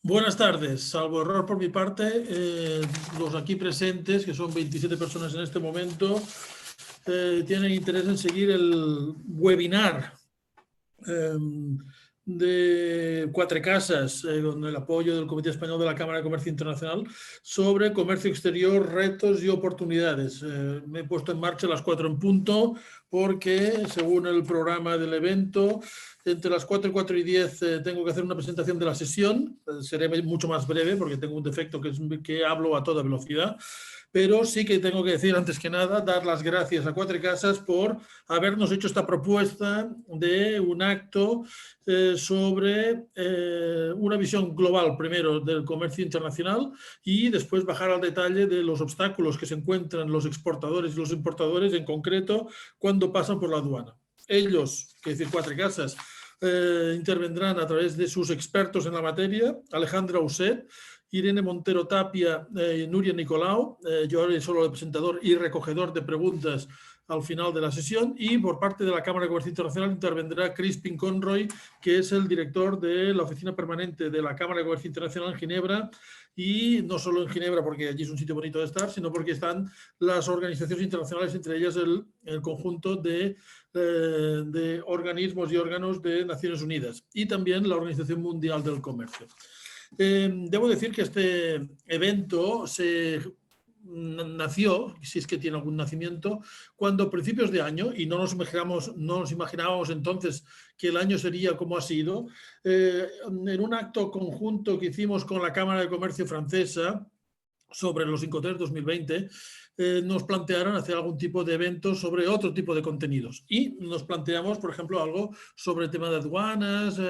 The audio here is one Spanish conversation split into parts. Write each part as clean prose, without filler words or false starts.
Buenas tardes. Salvo error por mi parte, los aquí presentes, que son 27 personas en este momento, tienen interés en seguir el webinar de Quatre Casas, con el apoyo del Comité Español de la Cámara de Comercio Internacional, sobre comercio exterior, retos y oportunidades. Me he puesto en marcha a las 4 en punto porque, según el programa del evento, entre las 4 y 4 y 10 tengo que hacer una presentación de la sesión. Seré mucho más breve porque tengo un defecto que hablo a toda velocidad. Pero sí que tengo que decir, antes que nada, dar las gracias a Quatre Casas por habernos hecho esta propuesta de un acto sobre una visión global, primero, del comercio internacional y después bajar al detalle de los obstáculos que se encuentran los exportadores y los importadores, en concreto, cuando pasan por la aduana. Ellos, que es decir, Quatre Casas, intervendrán a través de sus expertos en la materia, Alejandra Uset, Irene Montero Tapia, Nuria Nicolau. Yo haré solo el presentador y recogedor de preguntas al final de la sesión, y por parte de la Cámara de Comercio Internacional intervendrá Crispin Conroy, que es el director de la oficina permanente de la Cámara de Comercio Internacional en Ginebra, y no solo en Ginebra porque allí es un sitio bonito de estar, sino porque están las organizaciones internacionales, entre ellas el conjunto de organismos y órganos de Naciones Unidas y también la Organización Mundial del Comercio. Debo decir que este evento nació, si es que tiene algún nacimiento, cuando a principios de año, y no nos imaginábamos entonces que el año sería como ha sido, en un acto conjunto que hicimos con la Cámara de Comercio francesa sobre los Incoterms 2020, nos plantearon hacer algún tipo de evento sobre otro tipo de contenidos. Y nos planteamos, por ejemplo, algo sobre el tema de aduanas,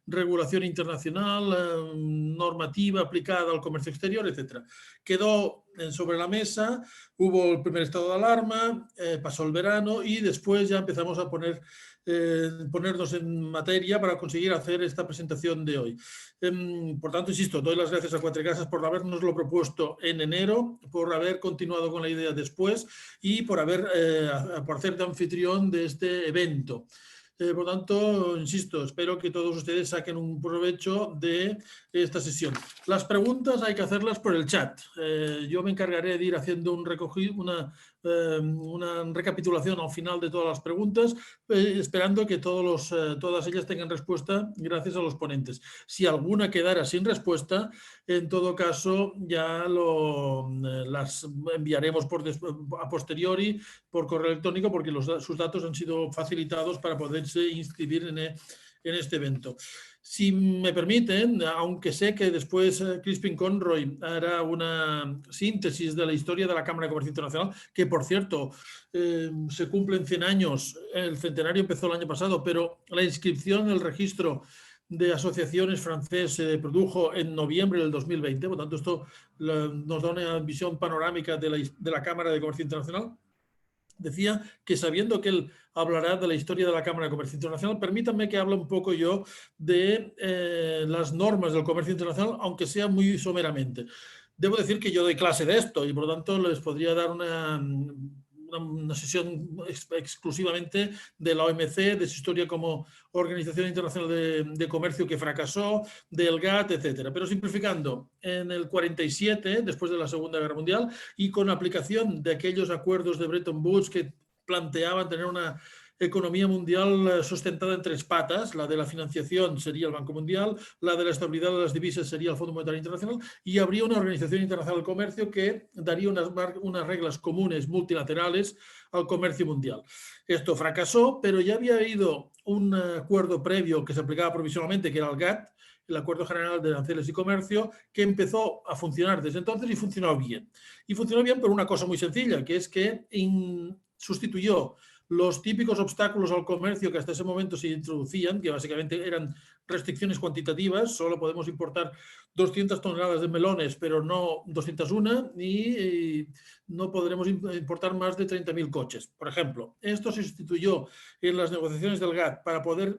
regulación internacional, normativa aplicada al comercio exterior, etc. Quedó sobre la mesa, hubo el primer estado de alarma, pasó el verano y después ya empezamos a ponernos en materia para conseguir hacer esta presentación de hoy. Por tanto, insisto, doy las gracias a Quatre Casas por habernoslo propuesto en enero, por haber continuado con la idea después y por hacer de anfitrión de este evento. Por tanto, insisto, espero que todos ustedes saquen un provecho de esta sesión. Las preguntas hay que hacerlas por el chat. Yo me encargaré de ir haciendo una recapitulación al final de todas las preguntas, esperando que todas ellas tengan respuesta gracias a los ponentes. Si alguna quedara sin respuesta, en todo caso ya las enviaremos a posteriori por correo electrónico, porque sus datos han sido facilitados para poderse inscribir en este evento. Si me permiten, aunque sé que después Crispin Conroy hará una síntesis de la historia de la Cámara de Comercio Internacional, que por cierto se cumplen 100 años, el centenario empezó el año pasado, pero la inscripción en el registro de asociaciones francés se produjo en noviembre del 2020, por tanto esto nos da una visión panorámica de la Cámara de Comercio Internacional. Decía que, sabiendo que él hablará de la historia de la Cámara de Comercio Internacional, permítanme que hable un poco yo de las normas del comercio internacional, aunque sea muy someramente. Debo decir que yo doy clase de esto y por lo tanto les podría dar una sesión exclusivamente de la OMC, de su historia como Organización Internacional de Comercio que fracasó, del GATT, etcétera. Pero simplificando, en el 47, después de la Segunda Guerra Mundial, y con aplicación de aquellos acuerdos de Bretton Woods que planteaban tener una economía mundial sustentada en 3 patas: la de la financiación sería el Banco Mundial, la de la estabilidad de las divisas sería el Fondo Monetario Internacional, y habría una Organización Internacional del Comercio que daría unas reglas comunes multilaterales al comercio mundial. Esto fracasó, pero ya había habido un acuerdo previo que se aplicaba provisionalmente, que era el GATT, el Acuerdo General de Aranceles y Comercio, que empezó a funcionar desde entonces y funcionó bien. Y funcionó bien por una cosa muy sencilla, que es que sustituyó los típicos obstáculos al comercio que hasta ese momento se introducían, que básicamente eran restricciones cuantitativas. Solo podemos importar 200 toneladas de melones, pero no 201, y no podremos importar más de 30.000 coches, por ejemplo. Esto se sustituyó en las negociaciones del GATT para poder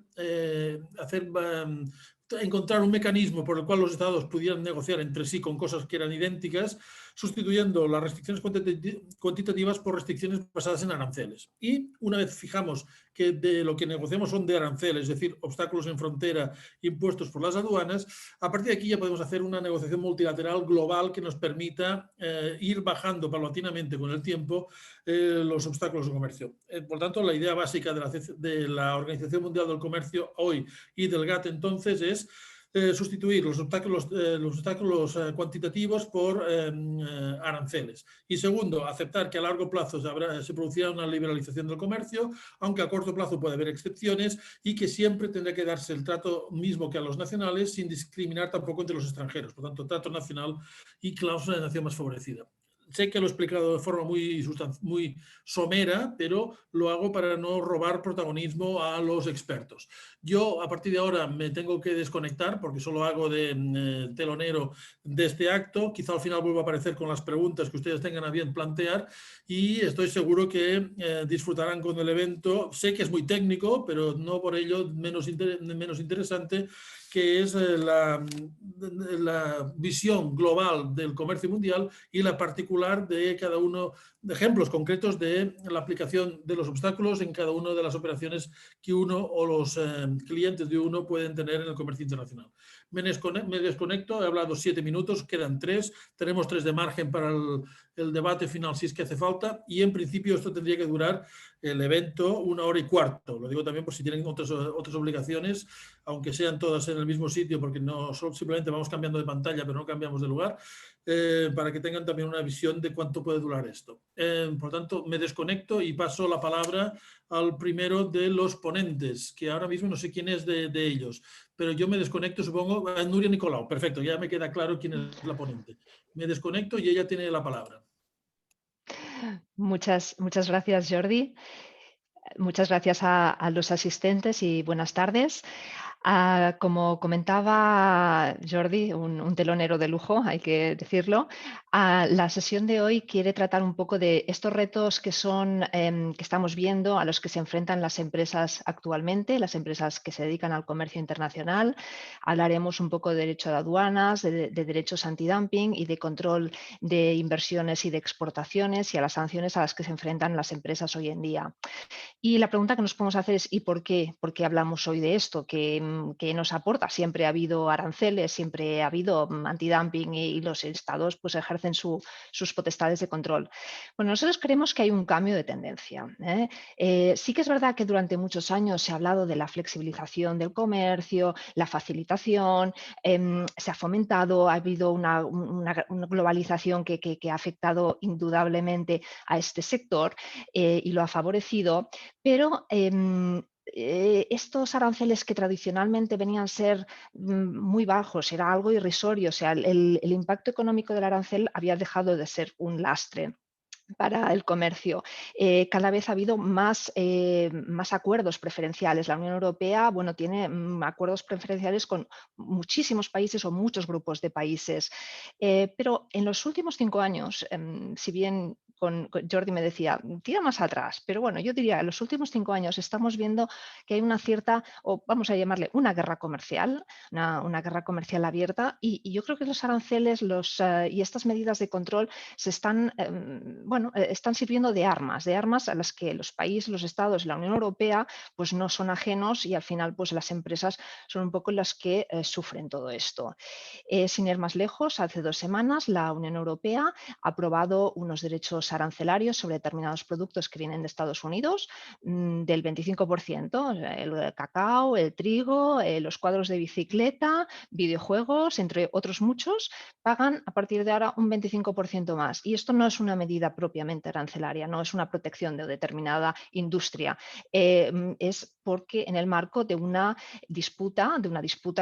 encontrar un mecanismo por el cual los estados pudieran negociar entre sí con cosas que eran idénticas, sustituyendo las restricciones cuantitativas por restricciones basadas en aranceles. Y una vez fijamos que de lo que negociamos son de aranceles, es decir, obstáculos en frontera impuestos por las aduanas, a partir de aquí ya podemos hacer una negociación multilateral global que nos permita ir bajando paulatinamente con el tiempo los obstáculos de comercio. Por tanto, la idea básica de la Organización Mundial del Comercio hoy y del GATT entonces es sustituir los obstáculos cuantitativos por aranceles. Y segundo, aceptar que a largo plazo se producirá una liberalización del comercio, aunque a corto plazo puede haber excepciones y que siempre tendrá que darse el trato mismo que a los nacionales sin discriminar tampoco entre los extranjeros. Por tanto, trato nacional y cláusula de nación más favorecida. Sé que lo he explicado de forma muy somera, pero lo hago para no robar protagonismo a los expertos. Yo a partir de ahora me tengo que desconectar porque solo hago de telonero de este acto. Quizá al final vuelva a aparecer con las preguntas que ustedes tengan a bien plantear y estoy seguro que disfrutarán con el evento. Sé que es muy técnico, pero no por ello menos interesante, que es la visión global del comercio mundial y la particular de cada uno, de ejemplos concretos de la aplicación de los obstáculos en cada una de las operaciones que uno o los clientes de uno pueden tener en el comercio internacional. Me desconecto, he hablado 7 minutos, quedan 3, tenemos 3 de margen para el debate final si es que hace falta y en principio esto tendría que durar el evento 1 hora y cuarto. Lo digo también por si tienen otras obligaciones, aunque sean todas en el mismo sitio, porque no simplemente vamos cambiando de pantalla, pero no cambiamos de lugar, para que tengan también una visión de cuánto puede durar esto. Por tanto, me desconecto y paso la palabra al primero de los ponentes, que ahora mismo no sé quién es de ellos, pero yo me desconecto, supongo, a Nuria Nicolau. Perfecto, ya me queda claro quién es la ponente. Me desconecto y ella tiene la palabra. Muchas gracias, Jordi. Muchas gracias a los asistentes y buenas tardes. Como comentaba Jordi, un telonero de lujo, hay que decirlo, la sesión de hoy quiere tratar un poco de estos retos que estamos viendo, a los que se enfrentan las empresas actualmente, las empresas que se dedican al comercio internacional. Hablaremos un poco de derecho de aduanas, de derechos antidumping y de control de inversiones y de exportaciones y a las sanciones a las que se enfrentan las empresas hoy en día. Y la pregunta que nos podemos hacer es ¿y por qué? ¿Por qué hablamos hoy de esto? ¿Qué nos aporta? Siempre ha habido aranceles, siempre ha habido antidumping y los estados pues, ejercen sus potestades de control. Bueno, nosotros creemos que hay un cambio de tendencia. Sí que es verdad que durante muchos años se ha hablado de la flexibilización del comercio, la facilitación, se ha fomentado, ha habido una globalización que ha afectado indudablemente a este sector y lo ha favorecido, pero estos aranceles que tradicionalmente venían a ser muy bajos, era algo irrisorio, o sea, el impacto económico del arancel había dejado de ser un lastre para el comercio. Cada vez ha habido más acuerdos preferenciales. La Unión Europea, bueno, tiene acuerdos preferenciales con muchísimos países o muchos grupos de países. Pero en los últimos 5 años, si bien con Jordi me decía, tira más atrás, pero bueno, yo diría, en los últimos 5 años estamos viendo que hay una cierta, o vamos a llamarle una guerra comercial, una guerra comercial abierta, y yo creo que los aranceles y estas medidas de control se están, están sirviendo de armas a las que los países, los estados y la Unión Europea pues no son ajenos y al final pues las empresas son un poco las que sufren todo esto. Sin ir más lejos, hace 2 semanas la Unión Europea ha aprobado unos derechos arancelarios sobre determinados productos que vienen de Estados Unidos del 25%, el cacao, el trigo, los cuadros de bicicleta, videojuegos, entre otros muchos, pagan a partir de ahora un 25% más. Y esto no es una medida propiamente arancelaria, no es una protección de determinada industria, es porque en el marco de una disputa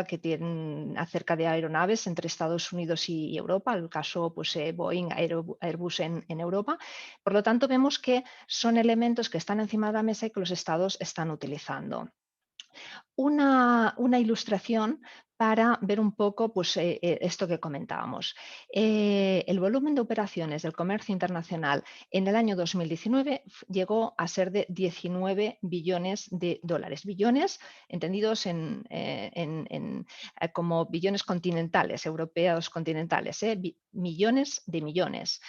que tienen acerca de aeronaves entre Estados Unidos y Europa, el caso pues, Boeing, Airbus en Europa. Por lo tanto, vemos que son elementos que están encima de la mesa y que los estados están utilizando. Una ilustración para ver un poco pues, esto que comentábamos. El volumen de operaciones del comercio internacional en el año 2019 llegó a ser de 19 billones de dólares. Billones entendidos como billones continentales, europeos continentales, millones de millones.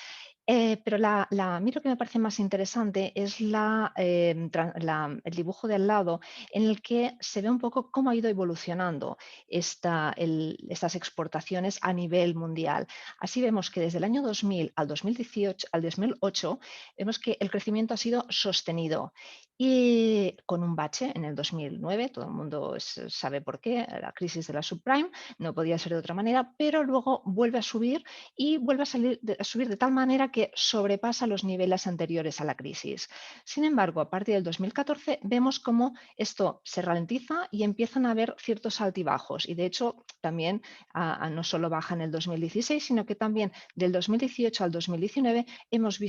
Pero a mí lo que me parece más interesante es el dibujo de al lado, en el que se ve un poco cómo ha ido evolucionando estas exportaciones a nivel mundial. Así vemos que desde el año 2000 al 2018, al 2008, vemos que el crecimiento ha sido sostenido y con un bache en el 2009, todo el mundo sabe por qué, la crisis de la subprime, no podía ser de otra manera, pero luego vuelve a subir y vuelve a subir de tal manera que sobrepasa los niveles anteriores a la crisis. Sin embargo, a partir del 2014 vemos cómo esto se ralentiza y empiezan a haber ciertos altibajos. Y de hecho, también no solo baja en el 2016, sino que también del 2018 al 2019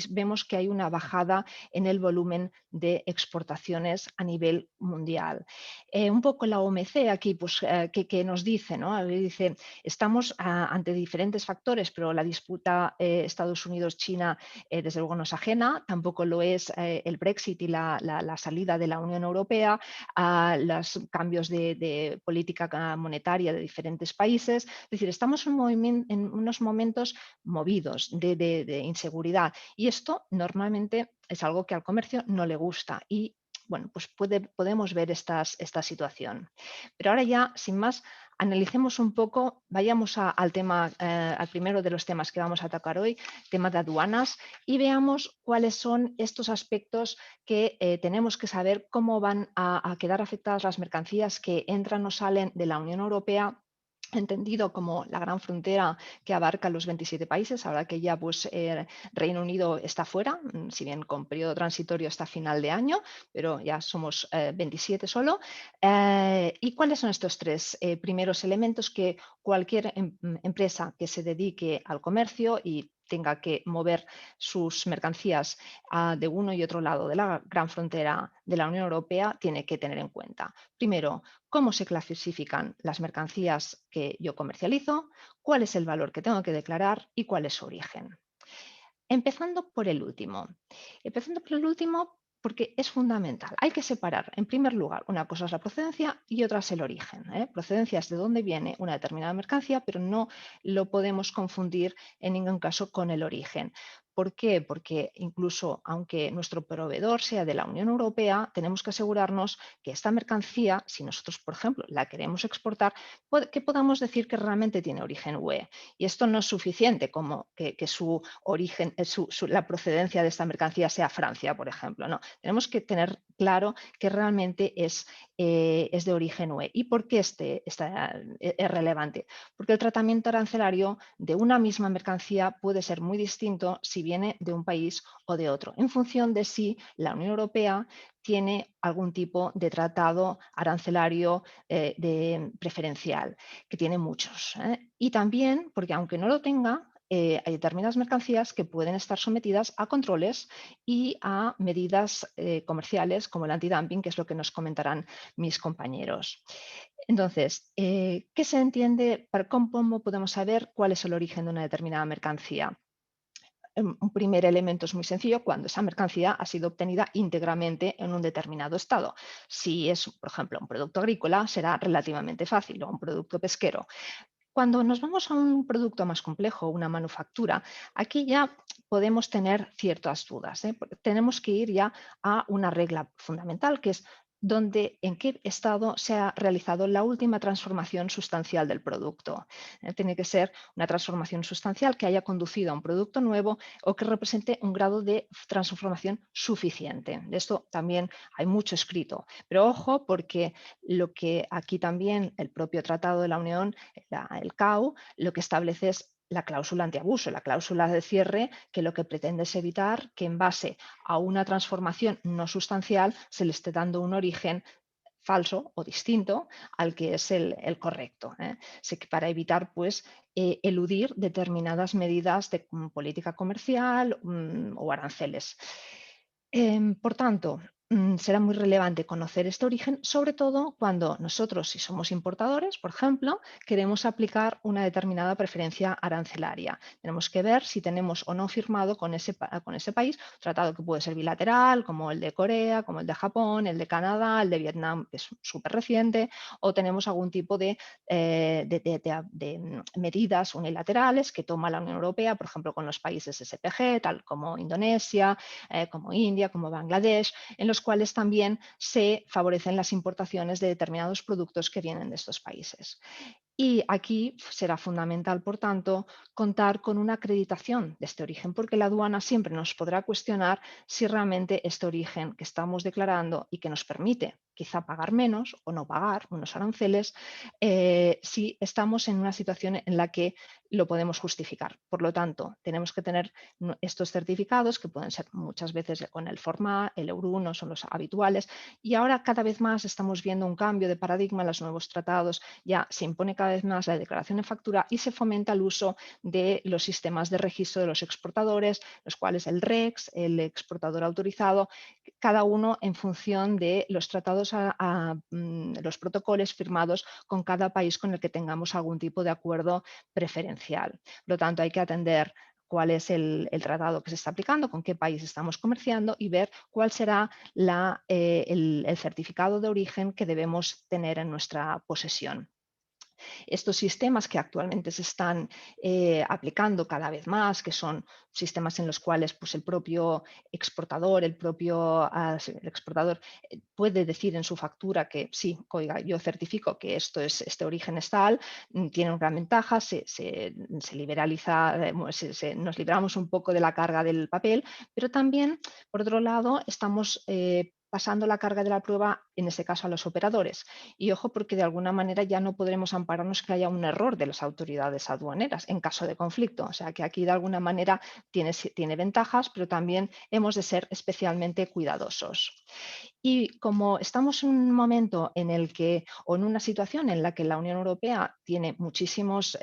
vemos que hay una bajada en el volumen de exportaciones a nivel mundial. Un poco la OMC aquí, pues, que nos dice, ¿no? Dice, estamos ante diferentes factores, pero la disputa Estados Unidos-China desde luego no es ajena, tampoco lo es el Brexit y la salida de la Unión Europea, a los cambios de política monetaria de diferentes países. Es decir, estamos en unos momentos movidos de inseguridad y esto normalmente es algo que al comercio no le gusta y bueno, pues podemos ver esta situación. Pero ahora ya, sin más, analicemos un poco, vayamos al tema, al primero de los temas que vamos a atacar hoy, tema de aduanas, y veamos cuáles son estos aspectos que tenemos que saber cómo van a quedar afectadas las mercancías que entran o salen de la Unión Europea, entendido como la gran frontera que abarca los 27 países, ahora que ya pues, Reino Unido está fuera, si bien con periodo transitorio hasta final de año, pero ya somos 27 solo. ¿Y cuáles son estos tres primeros elementos que cualquier empresa que se dedique al comercio y tenga que mover sus mercancías de uno y otro lado de la gran frontera de la Unión Europea tiene que tener en cuenta? Primero, cómo se clasifican las mercancías que yo comercializo, cuál es el valor que tengo que declarar y cuál es su origen. Empezando por el último. Empezando por el último porque es fundamental. Hay que separar, en primer lugar, una cosa es la procedencia y otra es el origen. Procedencia es de dónde viene una determinada mercancía, pero no lo podemos confundir en ningún caso con el origen. ¿Por qué? Porque incluso aunque nuestro proveedor sea de la Unión Europea, tenemos que asegurarnos que esta mercancía, si nosotros, por ejemplo, la queremos exportar, que podamos decir que realmente tiene origen UE. Y esto no es suficiente como que su origen, la procedencia de esta mercancía sea Francia, por ejemplo. No, tenemos que tener claro que realmente es de origen UE. ¿Y por qué es relevante? Porque el tratamiento arancelario de una misma mercancía puede ser muy distinto si viene de un país o de otro, en función de si la Unión Europea tiene algún tipo de tratado arancelario preferencial, que tiene muchos. Y también porque aunque no lo tenga, hay determinadas mercancías que pueden estar sometidas a controles y a medidas comerciales como el antidumping, que es lo que nos comentarán mis compañeros. Entonces, ¿qué se entiende? ¿Cómo podemos saber cuál es el origen de una determinada mercancía? Un primer elemento es muy sencillo, cuando esa mercancía ha sido obtenida íntegramente en un determinado estado. Si es, por ejemplo, un producto agrícola, será relativamente fácil, o un producto pesquero. Cuando nos vamos a un producto más complejo, una manufactura, aquí ya podemos tener ciertas dudas, porque tenemos que ir ya a una regla fundamental, que es en qué estado se ha realizado la última transformación sustancial del producto. Tiene que ser una transformación sustancial que haya conducido a un producto nuevo o que represente un grado de transformación suficiente. De esto también hay mucho escrito, pero ojo porque lo que aquí también el propio Tratado de la Unión, el CAU, lo que establece es la cláusula antiabuso, la cláusula de cierre, que lo que pretende es evitar que en base a una transformación no sustancial se le esté dando un origen falso o distinto al que es el correcto. Para evitar pues, eludir determinadas medidas de política comercial o aranceles. Por tanto, será muy relevante conocer este origen, sobre todo cuando nosotros, si somos importadores, por ejemplo, queremos aplicar una determinada preferencia arancelaria. Tenemos que ver si tenemos o no firmado con ese país un tratado que puede ser bilateral, como el de Corea, como el de Japón, el de Canadá, el de Vietnam, que es súper reciente, o tenemos algún tipo de medidas unilaterales que toma la Unión Europea, por ejemplo, con los países SPG, tal como Indonesia, como India, como Bangladesh, en los cuales también se favorecen las importaciones de determinados productos que vienen de estos países. Y aquí será fundamental, por tanto, contar con una acreditación de este origen, porque la aduana siempre nos podrá cuestionar si realmente este origen que estamos declarando y que nos permite quizá pagar menos o no pagar unos aranceles, si estamos en una situación en la que lo podemos justificar. Por lo tanto, tenemos que tener estos certificados, que pueden ser muchas veces con el FORMA, el Euro 1, son los habituales, y ahora cada vez más estamos viendo un cambio de paradigma en los nuevos tratados. Ya se impone cada vez más la declaración de factura y se fomenta el uso de los sistemas de registro de los exportadores, los cuales el REX, el exportador autorizado, cada uno en función de los tratados, los protocolos firmados con cada país con el que tengamos algún tipo de acuerdo preferencial. Por lo tanto, hay que atender cuál es el tratado que se está aplicando, con qué país estamos comerciando y ver cuál será el certificado de origen que debemos tener en nuestra posesión. Estos sistemas que actualmente se están aplicando cada vez más, que son sistemas en los cuales pues, el propio exportador, el exportador puede decir en su factura que sí, oiga, yo certifico que este origen es tal, tiene una gran ventaja, se liberaliza, nos libramos un poco de la carga del papel, pero también, por otro lado, estamos pasando la carga de la prueba, en este caso, a los operadores. Y ojo, porque de alguna manera ya no podremos ampararnos que haya un error de las autoridades aduaneras en caso de conflicto. O sea que aquí de alguna manera tiene ventajas, pero también hemos de ser especialmente cuidadosos. Y como estamos en un momento en el que, o en una situación en la que la Unión Europea tiene muchísimos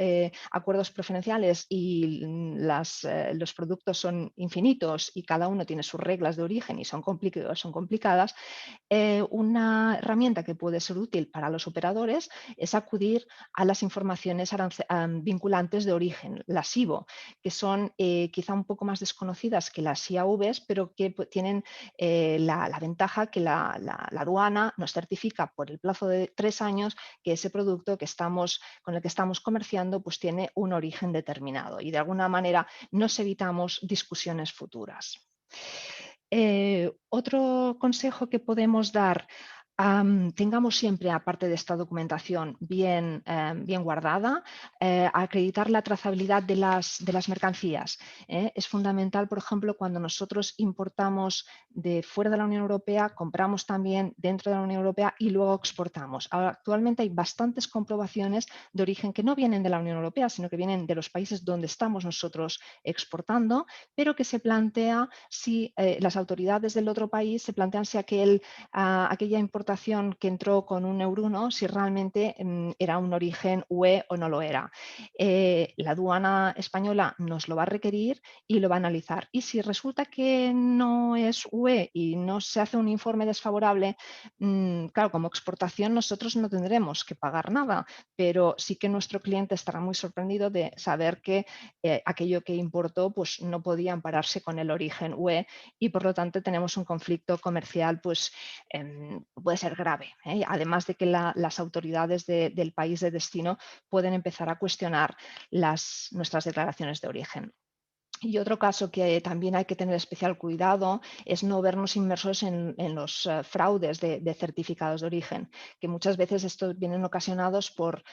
acuerdos preferenciales y los productos son infinitos y cada uno tiene sus reglas de origen y son complicadas, una herramienta que puede ser útil para los operadores es acudir a las informaciones vinculantes de origen, las IVO, que son quizá un poco más desconocidas que las IAVs, pero que tienen la ventaja que la aduana nos certifica por el plazo de 3 años que ese producto con el que estamos comerciando pues tiene un origen determinado y de alguna manera nos evitamos discusiones futuras. Otro consejo que podemos dar, tengamos siempre, aparte de esta documentación bien guardada, acreditar la trazabilidad de las mercancías. Es fundamental, por ejemplo, cuando nosotros importamos de fuera de la Unión Europea, compramos también dentro de la Unión Europea y luego exportamos. Ahora, actualmente hay bastantes comprobaciones de origen que no vienen de la Unión Europea, sino que vienen de los países donde estamos nosotros exportando, pero que se plantea si las autoridades del otro país se plantean si aquella importación que entró con un Euro 1, si realmente era un origen UE o no lo era. La aduana española nos lo va a requerir y lo va a analizar. Y si resulta que no es UE y no se hace un informe desfavorable, claro, como exportación nosotros no tendremos que pagar nada, pero sí que nuestro cliente estará muy sorprendido de saber que aquello que importó pues, no podía ampararse con el origen UE y por lo tanto tenemos un conflicto comercial pues, puede ser grave, además de que las autoridades del país de destino pueden empezar a cuestionar nuestras declaraciones de origen. Y otro caso que también hay que tener especial cuidado es no vernos inmersos en los fraudes de certificados de origen, que muchas veces estos vienen ocasionados por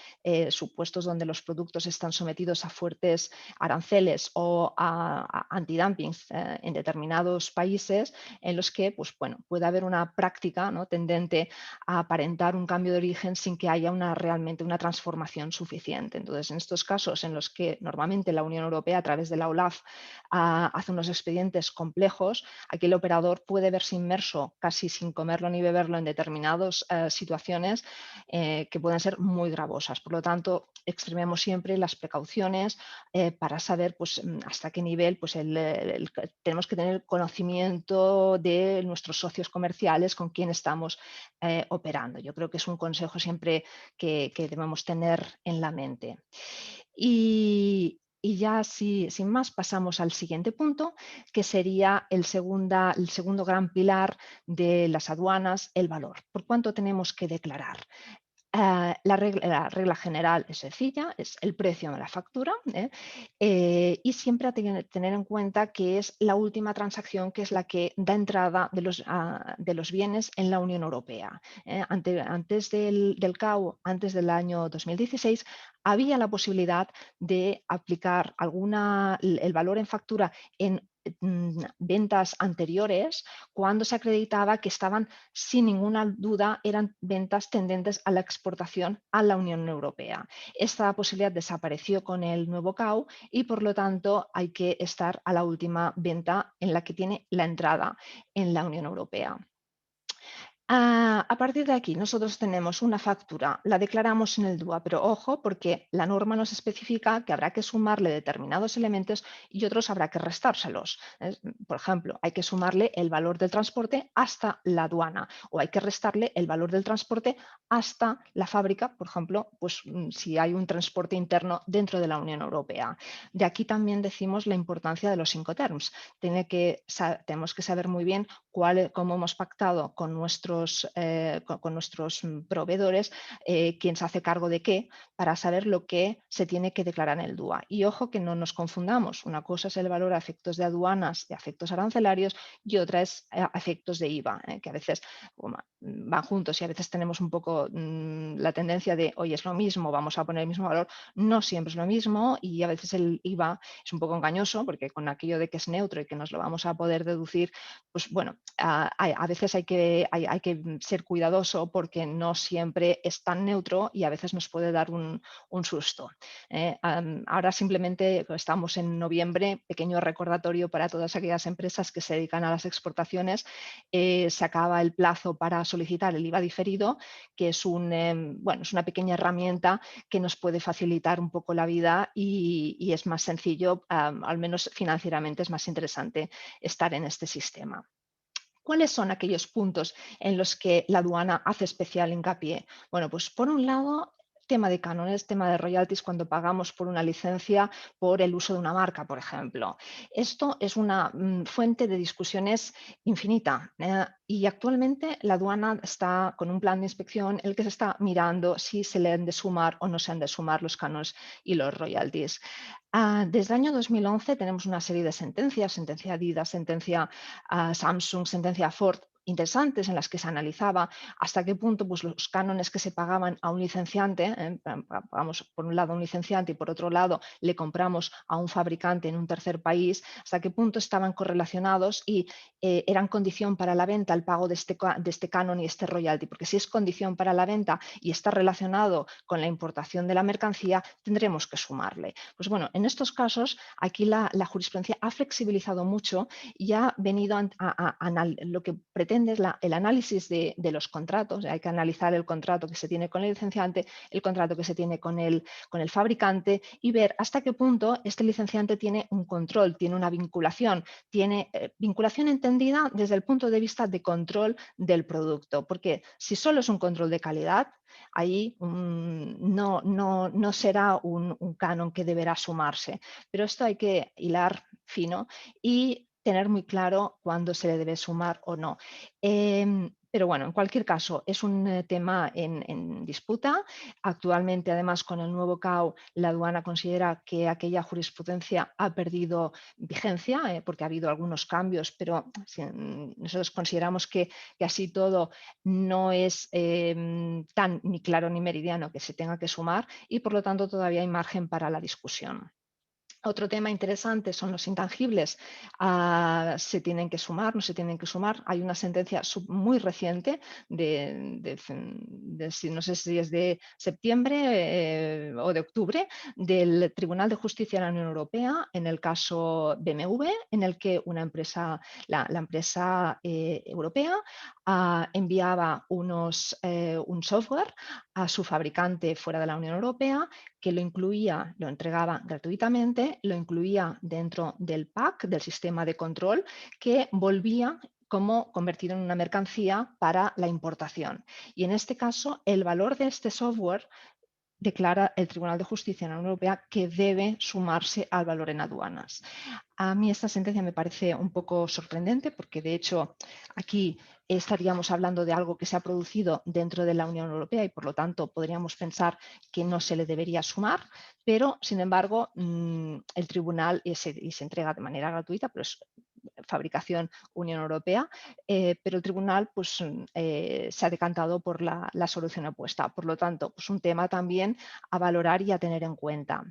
supuestos donde los productos están sometidos a fuertes aranceles o a antidumpings en determinados países en los que pues, bueno, puede haber una práctica, ¿no?, tendente a aparentar un cambio de origen sin que haya realmente una transformación suficiente. Entonces, en estos casos en los que normalmente la Unión Europea, a través de la OLAF, hace unos expedientes complejos, aquí el operador puede verse inmerso casi sin comerlo ni beberlo en determinadas situaciones que pueden ser muy gravosas. Por lo tanto, extrememos siempre las precauciones para saber pues, hasta qué nivel pues, tenemos que tener conocimiento de nuestros socios comerciales con quien estamos operando. Yo creo que es un consejo siempre que debemos tener en la mente. Y ya sin más pasamos al siguiente punto, que sería el segundo gran pilar de las aduanas, el valor. ¿Por cuánto tenemos que declarar? La regla general es sencilla, es el precio de la factura, y siempre hay que tener en cuenta que es la última transacción que es la que da entrada de los bienes en la Unión Europea. Antes del CAO, antes del año 2016, había la posibilidad de aplicar el valor en factura en ventas anteriores cuando se acreditaba que estaban sin ninguna duda eran ventas tendentes a la exportación a la Unión Europea. Esta posibilidad desapareció con el nuevo CAO y por lo tanto hay que estar a la última venta en la que tiene la entrada en la Unión Europea. A partir de aquí, nosotros tenemos una factura, la declaramos en el DUA, pero ojo, porque la norma nos especifica que habrá que sumarle determinados elementos y otros habrá que restárselos. Por ejemplo, hay que sumarle el valor del transporte hasta la aduana o hay que restarle el valor del transporte hasta la fábrica, por ejemplo, pues, si hay un transporte interno dentro de la Unión Europea. De aquí también decimos la importancia de los Incoterms. Tenemos que saber muy bien cómo hemos pactado con nuestros proveedores, quién se hace cargo de qué, para saber lo que se tiene que declarar en el DUA. Y ojo que no nos confundamos, una cosa es el valor a efectos de aduanas, de efectos arancelarios, y otra es a efectos de IVA, que a veces van juntos y a veces tenemos un poco la tendencia de, oye, es lo mismo, vamos a poner el mismo valor. No siempre es lo mismo y a veces el IVA es un poco engañoso porque con aquello de que es neutro y que nos lo vamos a poder deducir, pues bueno, a veces hay que ser cuidadoso porque no siempre es tan neutro y a veces nos puede dar un susto. Ahora simplemente estamos en noviembre, pequeño recordatorio para todas aquellas empresas que se dedican a las exportaciones. Se acaba el plazo para solicitar el IVA diferido, que es es una pequeña herramienta que nos puede facilitar un poco la vida y es más sencillo, al menos financieramente es más interesante estar en este sistema. ¿Cuáles son aquellos puntos en los que la aduana hace especial hincapié? Bueno, pues por un lado, tema de cánones, tema de royalties cuando pagamos por una licencia por el uso de una marca, por ejemplo. Esto es una fuente de discusiones infinita y actualmente la aduana está con un plan de inspección en el que se está mirando si se le han de sumar o no se han de sumar los cánones y los royalties. Desde el año 2011 tenemos una serie de sentencias, sentencia Adidas, sentencia Samsung, sentencia Ford, interesantes en las que se analizaba hasta qué punto pues, los cánones que se pagaban a un licenciante, pagamos por un lado a un licenciante y por otro lado le compramos a un fabricante en un tercer país, hasta qué punto estaban correlacionados y eran condición para la venta el pago de este canon y este royalty, porque si es condición para la venta y está relacionado con la importación de la mercancía, tendremos que sumarle. Pues bueno, en estos casos, aquí la jurisprudencia ha flexibilizado mucho y ha venido lo que pretende es el análisis de los contratos. Hay que analizar el contrato que se tiene con el licenciante, el contrato que se tiene con el fabricante y ver hasta qué punto este licenciante tiene un control, tiene una vinculación, tiene vinculación entendida desde el punto de vista de control del producto, porque si solo es un control de calidad, ahí no será un canon que deberá sumarse. Pero esto hay que hilar fino y tener muy claro cuándo se le debe sumar o no. Pero bueno, en cualquier caso, es un tema en disputa. Actualmente, además, con el nuevo CAO, la aduana considera que aquella jurisprudencia ha perdido vigencia, porque ha habido algunos cambios, pero nosotros consideramos que así todo no es tan ni claro ni meridiano que se tenga que sumar y, por lo tanto, todavía hay margen para la discusión. Otro tema interesante son los intangibles. ¿Se tienen que sumar? ¿No se tienen que sumar? Hay una sentencia muy reciente no sé si es de septiembre o de octubre, del Tribunal de Justicia de la Unión Europea en el caso BMW, en el que la empresa europea enviaba un software a su fabricante fuera de la Unión Europea, que lo incluía, lo entregaba gratuitamente, lo incluía dentro del pack, del sistema de control, que volvía como convertido en una mercancía para la importación. Y en este caso, el valor de este software declara el Tribunal de Justicia de la Unión Europea que debe sumarse al valor en aduanas. A mí esta sentencia me parece un poco sorprendente porque, de hecho, aquí estaríamos hablando de algo que se ha producido dentro de la Unión Europea y, por lo tanto, podríamos pensar que no se le debería sumar, pero, sin embargo, el tribunal se entrega de manera gratuita, pero es fabricación Unión Europea, pero el tribunal pues, se ha decantado por la solución opuesta. Por lo tanto, pues un tema también a valorar y a tener en cuenta.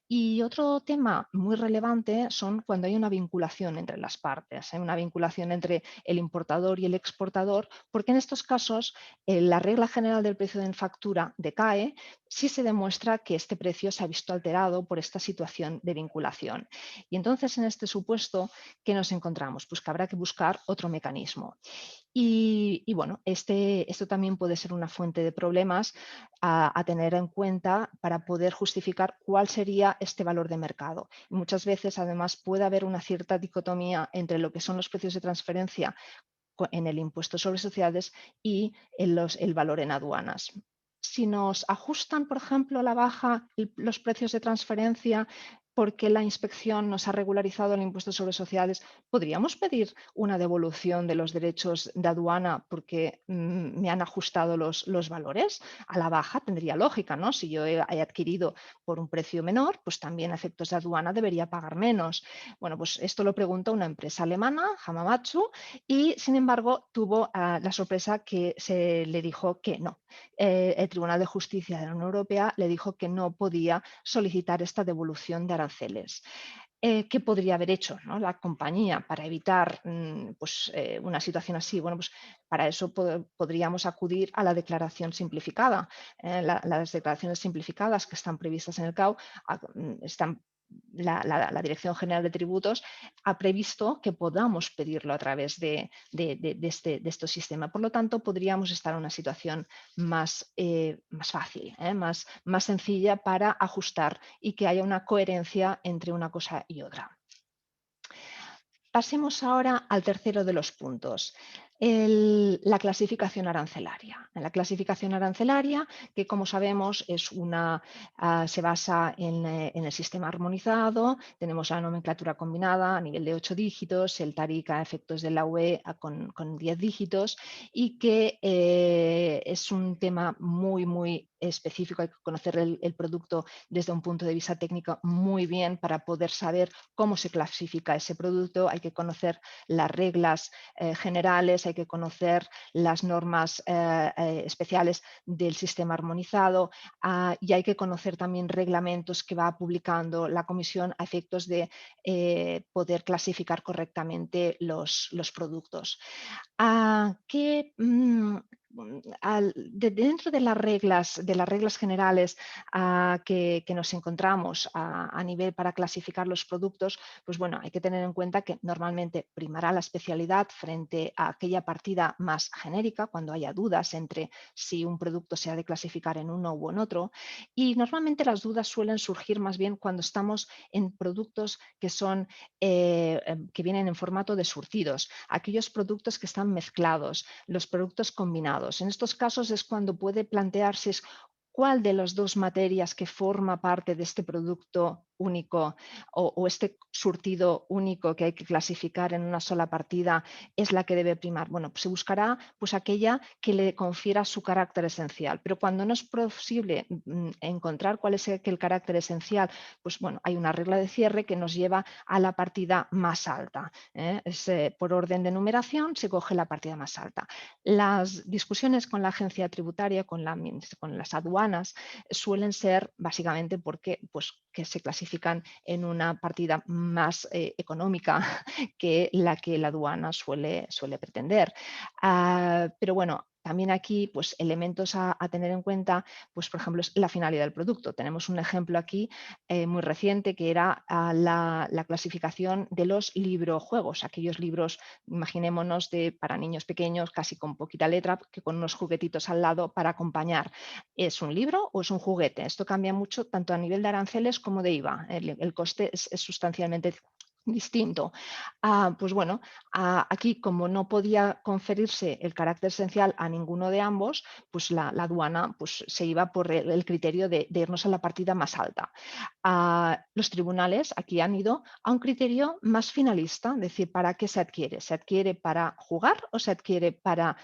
Y otro tema muy relevante son cuando hay una vinculación entre las partes, una vinculación entre el importador y el exportador, porque en estos casos la regla general del precio en factura decae si se demuestra que este precio se ha visto alterado por esta situación de vinculación. Y entonces, en este supuesto, ¿qué nos encontramos? Pues que habrá que buscar otro mecanismo. Y bueno, esto también puede ser una fuente de problemas a tener en cuenta para poder justificar cuál sería este valor de mercado. Y muchas veces, además, puede haber una cierta dicotomía entre lo que son los precios de transferencia en el impuesto sobre sociedades y el valor en aduanas. Si nos ajustan, por ejemplo, a la baja los precios de transferencia porque la inspección nos ha regularizado el impuesto sobre sociedades, ¿podríamos pedir una devolución de los derechos de aduana porque me han ajustado los valores? A la baja tendría lógica, ¿no? Si yo he adquirido por un precio menor, pues también a efectos de aduana debería pagar menos. Bueno, pues esto lo pregunta una empresa alemana, Hamamatsu, y sin embargo tuvo la sorpresa que se le dijo que no. El Tribunal de Justicia de la Unión Europea le dijo que no podía solicitar esta devolución de aranceles. ¿Qué podría haber hecho, ¿no?, la compañía para evitar una situación así? Bueno, pues para eso podríamos acudir a la declaración simplificada. Las declaraciones simplificadas que están previstas en el CAU están la Dirección General de Tributos ha previsto que podamos pedirlo a través de este sistema. Por lo tanto, podríamos estar en una situación más fácil, más sencilla para ajustar y que haya una coherencia entre una cosa y otra. Pasemos ahora al tercero de los puntos, la clasificación arancelaria. La clasificación arancelaria, que como sabemos se basa en el sistema armonizado, tenemos la nomenclatura combinada a nivel de 8 dígitos, el TARIC a efectos de la UE con 10 dígitos y que es un tema muy específico. Hay que conocer el producto desde un punto de vista técnico muy bien para poder saber cómo se clasifica ese producto. Hay que conocer las reglas generales, hay que conocer las normas especiales del sistema armonizado y hay que conocer también reglamentos que va publicando la Comisión a efectos de poder clasificar correctamente los productos. Dentro de las reglas generales que nos encontramos a nivel para clasificar los productos, pues bueno, hay que tener en cuenta que normalmente primará la especialidad frente a aquella partida más genérica, cuando haya dudas entre si un producto se ha de clasificar en uno u en otro, y normalmente las dudas suelen surgir más bien cuando estamos en productos que vienen en formato de surtidos, aquellos productos que están mezclados, los productos combinados. En estos casos es cuando puede plantearse cuál de las dos materias que forma parte de este producto único o este surtido único que hay que clasificar en una sola partida es la que debe primar. Bueno, pues se buscará pues aquella que le confiera su carácter esencial, pero cuando no es posible encontrar cuál es el carácter esencial, pues bueno, hay una regla de cierre que nos lleva a la partida más alta. Por orden de numeración se coge la partida más alta. Las discusiones con la agencia tributaria, con las aduanas, suelen ser básicamente porque que se clasifica clasifican en una partida más económica que la aduana suele pretender. Pero bueno, también aquí, pues elementos a tener en cuenta, pues por ejemplo, es la finalidad del producto. Tenemos un ejemplo aquí muy reciente que era la clasificación de los librojuegos, aquellos libros, imaginémonos, para niños pequeños, casi con poquita letra, que con unos juguetitos al lado para acompañar. ¿Es un libro o es un juguete? Esto cambia mucho tanto a nivel de aranceles como de IVA. El coste es sustancialmente distinto. Pues bueno, aquí como no podía conferirse el carácter esencial a ninguno de ambos, pues la aduana pues, se iba por el criterio de irnos a la partida más alta. Los tribunales aquí han ido a un criterio más finalista, es decir, ¿para qué se adquiere? ¿Se adquiere para jugar o se adquiere para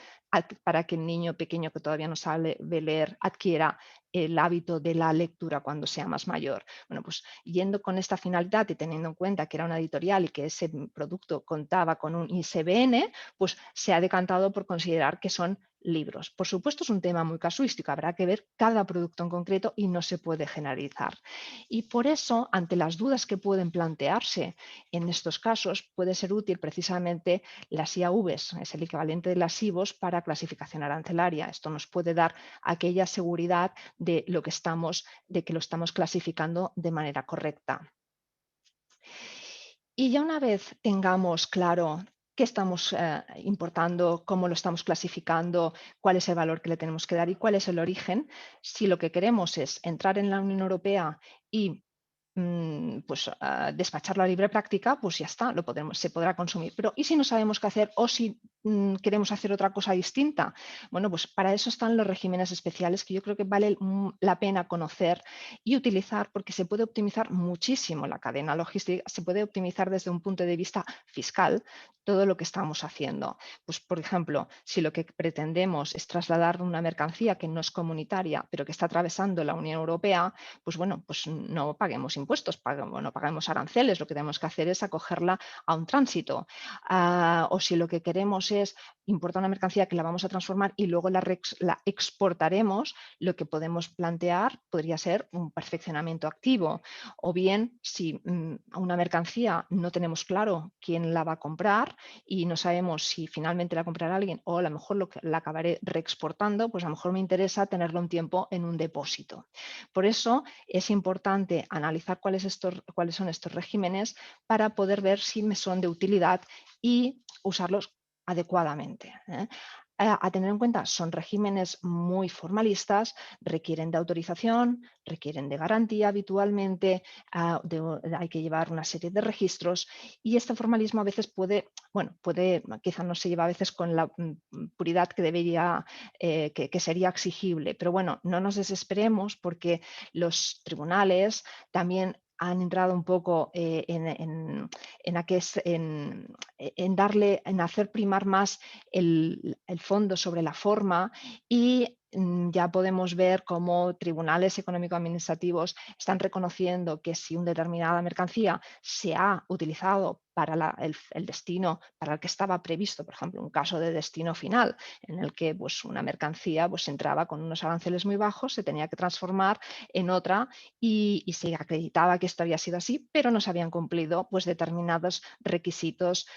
que el niño pequeño que todavía no sabe leer adquiera el hábito de la lectura cuando sea más mayor? Bueno, pues yendo con esta finalidad y teniendo en cuenta que era una editorial y que ese producto contaba con un ISBN, pues se ha decantado por considerar que son libros. Por supuesto, es un tema muy casuístico, habrá que ver cada producto en concreto y no se puede generalizar. Y por eso, ante las dudas que pueden plantearse en estos casos, puede ser útil precisamente las IAVs, es el equivalente de las IVOs para clasificación arancelaria. Esto nos puede dar aquella seguridad de que lo estamos clasificando de manera correcta. Y ya una vez tengamos claro qué estamos importando, cómo lo estamos clasificando, cuál es el valor que le tenemos que dar y cuál es el origen, si lo que queremos es entrar en la Unión Europea y pues despachar la libre práctica, pues ya está, se podrá consumir. Pero ¿y si no sabemos qué hacer o si queremos hacer otra cosa distinta? Bueno, pues para eso están los regímenes especiales que yo creo que vale la pena conocer y utilizar porque se puede optimizar muchísimo la cadena logística, se puede optimizar desde un punto de vista fiscal todo lo que estamos haciendo. Pues, por ejemplo, si lo que pretendemos es trasladar una mercancía que no es comunitaria, pero que está atravesando la Unión Europea, pues bueno, pues no paguemos impuestos, no paguemos aranceles, lo que tenemos que hacer es acogerla a un tránsito. O si lo que queremos es importar una mercancía que la vamos a transformar y luego la exportaremos, lo que podemos plantear podría ser un perfeccionamiento activo. O bien, si una mercancía no tenemos claro quién la va a comprar y no sabemos si finalmente la comprará alguien o a lo mejor la acabaré reexportando, pues a lo mejor me interesa tenerlo un tiempo en un depósito. Por eso es importante analizar cuáles son estos regímenes para poder ver si me son de utilidad y usarlos adecuadamente. A tener en cuenta, son regímenes muy formalistas, requieren de autorización, requieren de garantía habitualmente, hay que llevar una serie de registros y este formalismo a veces quizá no se lleva a veces con la puridad que debería, que sería exigible, pero bueno, no nos desesperemos porque los tribunales también han entrado un poco en hacer primar más el fondo sobre la forma y ya podemos ver cómo tribunales económico-administrativos están reconociendo que si una determinada mercancía se ha utilizado para el destino para el que estaba previsto, por ejemplo, un caso de destino final, en el que pues, una mercancía pues, entraba con unos aranceles muy bajos, se tenía que transformar en otra y se acreditaba que esto había sido así, pero no se habían cumplido pues, determinados requisitos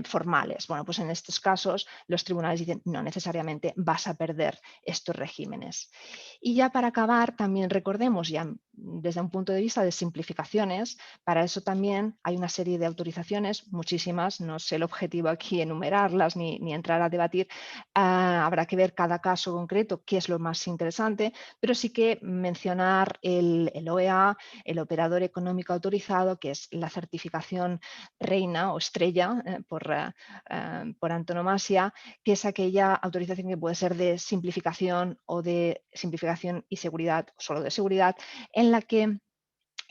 formales. Bueno, pues en estos casos los tribunales dicen no necesariamente vas a perder estos regímenes. Y ya para acabar, también recordemos ya desde un punto de vista de simplificaciones, para eso también hay una serie de autorizaciones, muchísimas, no es el objetivo aquí enumerarlas ni entrar a debatir, habrá que ver cada caso concreto qué es lo más interesante, pero sí que mencionar el OEA, el operador económico autorizado, que es la certificación reina o estrella por antonomasia, que es aquella autorización que puede ser de simplificación o de simplificación y seguridad, solo de seguridad, en la que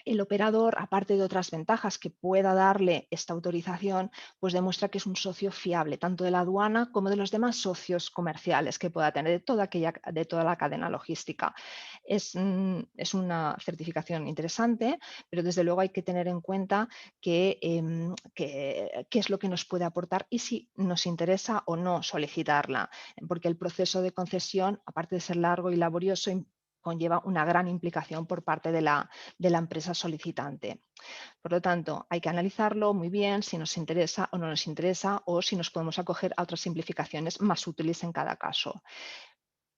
el operador, aparte de otras ventajas que pueda darle esta autorización, pues demuestra que es un socio fiable, tanto de la aduana como de los demás socios comerciales que pueda tener de toda la cadena logística. Es una certificación interesante, pero desde luego hay que tener en cuenta qué es lo que nos puede aportar y si nos interesa o no solicitarla, porque el proceso de concesión, aparte de ser largo y laborioso, conlleva una gran implicación por parte de la empresa solicitante. Por lo tanto, hay que analizarlo muy bien si nos interesa o no nos interesa o si nos podemos acoger a otras simplificaciones más útiles en cada caso.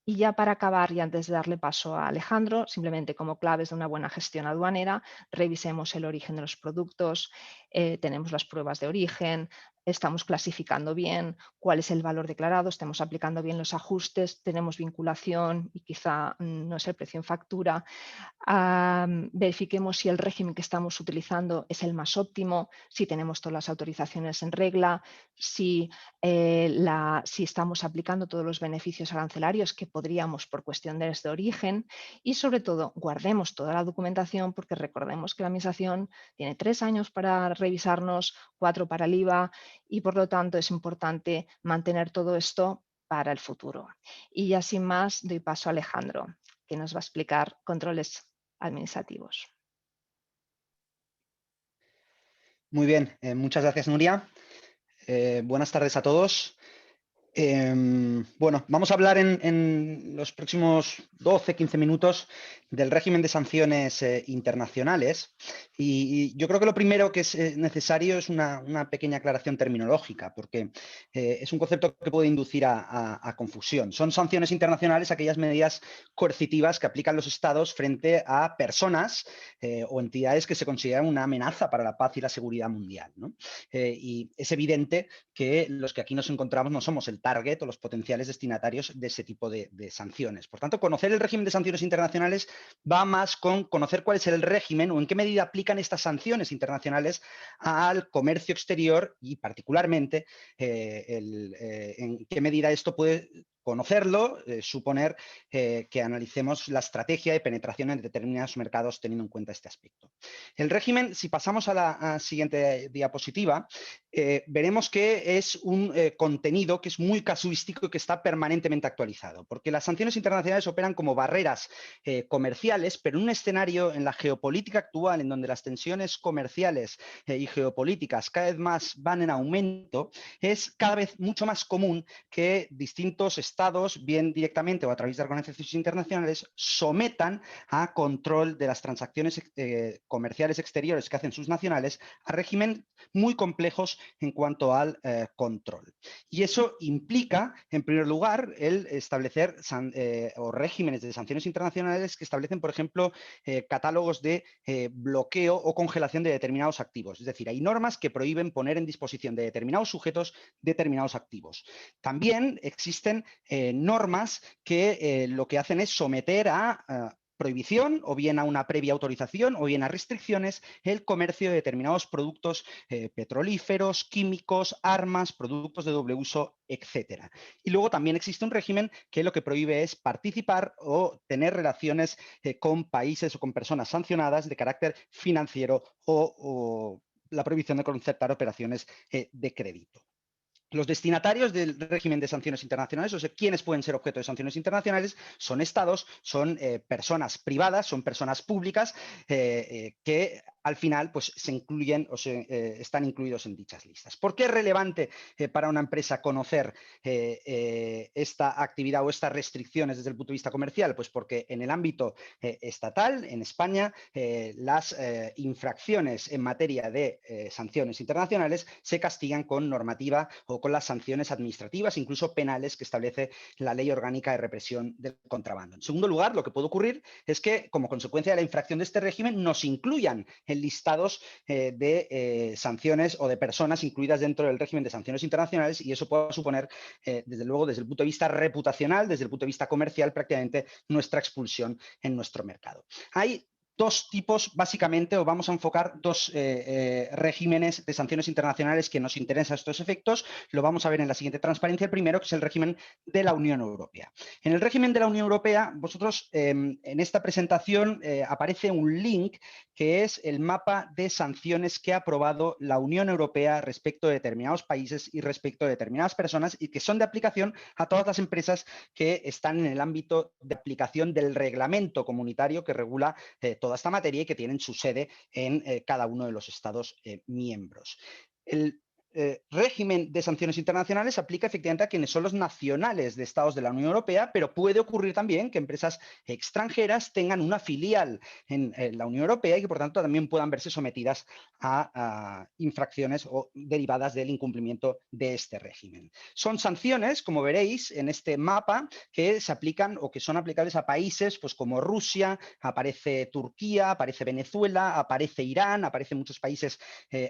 Y ya para acabar y antes de darle paso a Alejandro, simplemente como claves de una buena gestión aduanera, revisemos el origen de los productos, tenemos las pruebas de origen, estamos clasificando bien cuál es el valor declarado, estamos aplicando bien los ajustes, tenemos vinculación y quizá no es el precio en factura. Verifiquemos si el régimen que estamos utilizando es el más óptimo, si tenemos todas las autorizaciones en regla, si estamos aplicando todos los beneficios arancelarios que podríamos por cuestiones de origen y sobre todo guardemos toda la documentación porque recordemos que la Administración tiene 3 años para revisarnos, 4 para el IVA y por lo tanto es importante mantener todo esto para el futuro. Y ya sin más doy paso a Alejandro, que nos va a explicar controles administrativos. Muy bien, muchas gracias, Nuria. Buenas tardes a todos. Bueno, vamos a hablar en los próximos 12-15 minutos del régimen de sanciones internacionales y yo creo que lo primero que es necesario es una pequeña aclaración terminológica porque es un concepto que puede inducir a confusión. Son sanciones internacionales aquellas medidas coercitivas que aplican los estados frente a personas o entidades que se consideran una amenaza para la paz y la seguridad mundial, ¿no? Y es evidente que los que aquí nos encontramos no somos el target o los potenciales destinatarios de ese tipo de sanciones. Por tanto, conocer el régimen de sanciones internacionales va más con conocer cuál es el régimen o en qué medida aplican estas sanciones internacionales al comercio exterior y particularmente en qué medida esto puede conocerlo, suponer que analicemos la estrategia de penetración en determinados mercados teniendo en cuenta este aspecto. El régimen, si pasamos a la siguiente diapositiva, veremos que es un contenido que es muy casuístico y que está permanentemente actualizado, porque las sanciones internacionales operan como barreras comerciales, pero en un escenario en la geopolítica actual en donde las tensiones comerciales y geopolíticas cada vez más van en aumento, es cada vez mucho más común que distintos estados, bien directamente o a través de organizaciones internacionales, sometan a control de las transacciones comerciales exteriores que hacen sus nacionales a regímenes muy complejos en cuanto al control. Y eso implica, en primer lugar, el establecer o regímenes de sanciones internacionales que establecen, por ejemplo, catálogos de bloqueo o congelación de determinados activos. Es decir, hay normas que prohíben poner en disposición de determinados sujetos determinados activos. También existen normas que lo que hacen es someter a prohibición o bien a una previa autorización o bien a restricciones el comercio de determinados productos petrolíferos, químicos, armas, productos de doble uso, etcétera. Y luego también existe un régimen que lo que prohíbe es participar o tener relaciones con países o con personas sancionadas de carácter financiero o la prohibición de concertar operaciones de crédito. Los destinatarios del régimen de sanciones internacionales, o sea, quienes pueden ser objeto de sanciones internacionales, son estados, son personas privadas, son personas públicas que al final pues, se incluyen o están incluidos en dichas listas. ¿Por qué es relevante para una empresa conocer esta actividad o estas restricciones desde el punto de vista comercial? Pues porque en el ámbito estatal, en España, las infracciones en materia de sanciones internacionales se castigan con normativa o con las sanciones administrativas, incluso penales, que establece la Ley Orgánica de Represión del Contrabando. En segundo lugar, lo que puede ocurrir es que, como consecuencia de la infracción de este régimen, nos incluyan en listados de sanciones o de personas incluidas dentro del régimen de sanciones internacionales y eso puede suponer, desde luego, desde el punto de vista reputacional, desde el punto de vista comercial, prácticamente nuestra expulsión en nuestro mercado. Hay dos tipos, básicamente, o vamos a enfocar dos regímenes de sanciones internacionales que nos interesan a estos efectos. Lo vamos a ver en la siguiente transparencia. El primero, que es el régimen de la Unión Europea. En el régimen de la Unión Europea, vosotros en esta presentación aparece un link que es el mapa de sanciones que ha aprobado la Unión Europea respecto de determinados países y respecto de determinadas personas y que son de aplicación a todas las empresas que están en el ámbito de aplicación del reglamento comunitario que regula toda esta materia y que tienen su sede en cada uno de los Estados miembros. régimen de sanciones internacionales se aplica efectivamente a quienes son los nacionales de estados de la Unión Europea, pero puede ocurrir también que empresas extranjeras tengan una filial en la Unión Europea y que por tanto también puedan verse sometidas a infracciones o derivadas del incumplimiento de este régimen. Son sanciones, como veréis en este mapa, que se aplican o que son aplicables a países pues, como Rusia, aparece Turquía, aparece Venezuela, aparece Irán, aparecen muchos países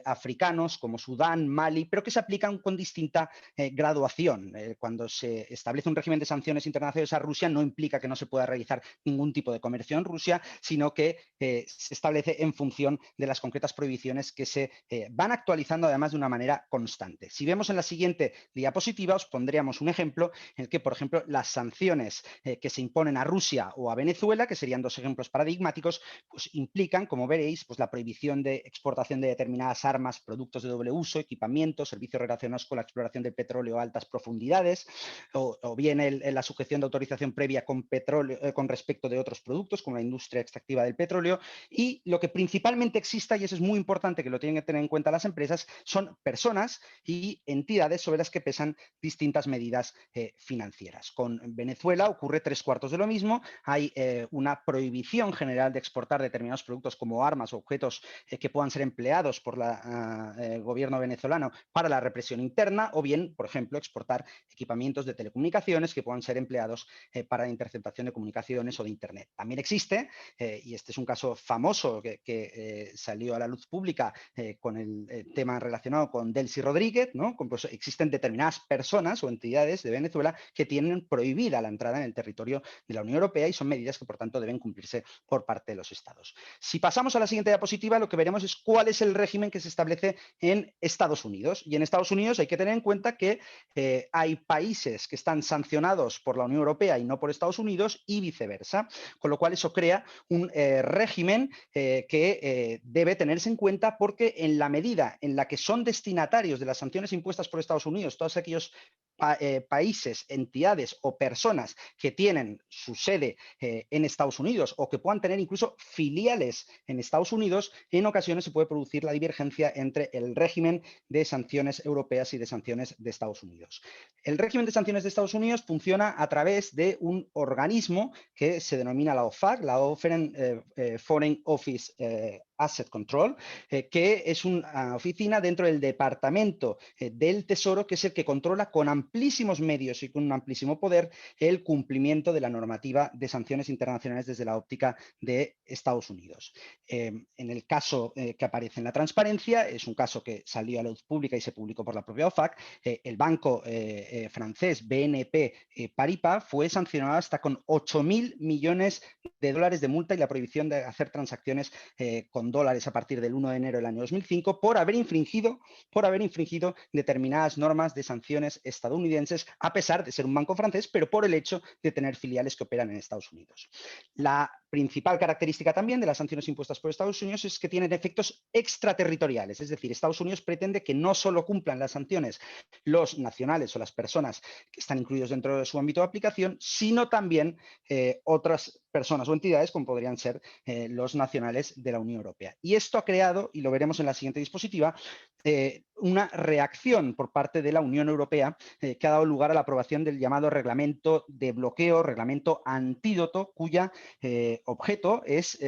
africanos como Sudán, Mali, pero que se aplican con distinta graduación. Cuando se establece un régimen de sanciones internacionales a Rusia no implica que no se pueda realizar ningún tipo de comercio en Rusia, sino que se establece en función de las concretas prohibiciones que se van actualizando además de una manera constante. Si vemos en la siguiente diapositiva os pondríamos un ejemplo en el que, por ejemplo, las sanciones que se imponen a Rusia o a Venezuela, que serían dos ejemplos paradigmáticos, pues implican, como veréis, pues la prohibición de exportación de determinadas armas, productos de doble uso, equipamientos, servicios relacionados con la exploración del petróleo a altas profundidades, o bien la sujeción de autorización previa con petróleo, con respecto de otros productos, como la industria extractiva del petróleo, y lo que principalmente exista, y eso es muy importante que lo tienen que tener en cuenta las empresas, son personas y entidades sobre las que pesan distintas medidas financieras. Con Venezuela ocurre 3/4 de lo mismo, hay una prohibición general de exportar determinados productos como armas o objetos que puedan ser empleados por el gobierno venezolano para la represión interna, o bien, por ejemplo, exportar equipamientos de telecomunicaciones que puedan ser empleados para la interceptación de comunicaciones o de Internet. También existe, y este es un caso famoso que salió a la luz pública con el tema relacionado con Delcy Rodríguez, ¿no? Pues existen determinadas personas o entidades de Venezuela que tienen prohibida la entrada en el territorio de la Unión Europea y son medidas que, por tanto, deben cumplirse por parte de los Estados. Si pasamos a la siguiente diapositiva, lo que veremos es cuál es el régimen que se establece en Estados Unidos. Y en Estados Unidos hay que tener en cuenta que hay países que están sancionados por la Unión Europea y no por Estados Unidos y viceversa, con lo cual eso crea un régimen que debe tenerse en cuenta porque en la medida en la que son destinatarios de las sanciones impuestas por Estados Unidos, todos aquellos países, entidades o personas que tienen su sede en Estados Unidos o que puedan tener incluso filiales en Estados Unidos, en ocasiones se puede producir la divergencia entre el régimen de sanciones europeas y de sanciones de Estados Unidos. El régimen de sanciones de Estados Unidos funciona a través de un organismo que se denomina la OFAC, la Foreign Office Asset Control, que es una oficina dentro del Departamento del Tesoro, que es el que controla con amplísimos medios y con un amplísimo poder el cumplimiento de la normativa de sanciones internacionales desde la óptica de Estados Unidos. En el caso que aparece en la transparencia, es un caso que salió a la luz pública y se publicó por la propia OFAC, el banco francés BNP Paribas fue sancionado hasta con 8.000 millones de dólares de multa y la prohibición de hacer transacciones con dólares a partir del 1 de enero del año 2005 por haber infringido determinadas normas de sanciones estadounidenses, a pesar de ser un banco francés, pero por el hecho de tener filiales que operan en Estados Unidos. La principal característica también de las sanciones impuestas por Estados Unidos es que tienen efectos extraterritoriales, es decir, Estados Unidos pretende que no solo cumplan las sanciones los nacionales o las personas que están incluidos dentro de su ámbito de aplicación, sino también otras personas o entidades como podrían ser los nacionales de la Unión Europea. Y esto ha creado, y lo veremos en la siguiente diapositiva, una reacción por parte de la Unión Europea que ha dado lugar a la aprobación del llamado reglamento de bloqueo, reglamento antídoto, cuya objeto es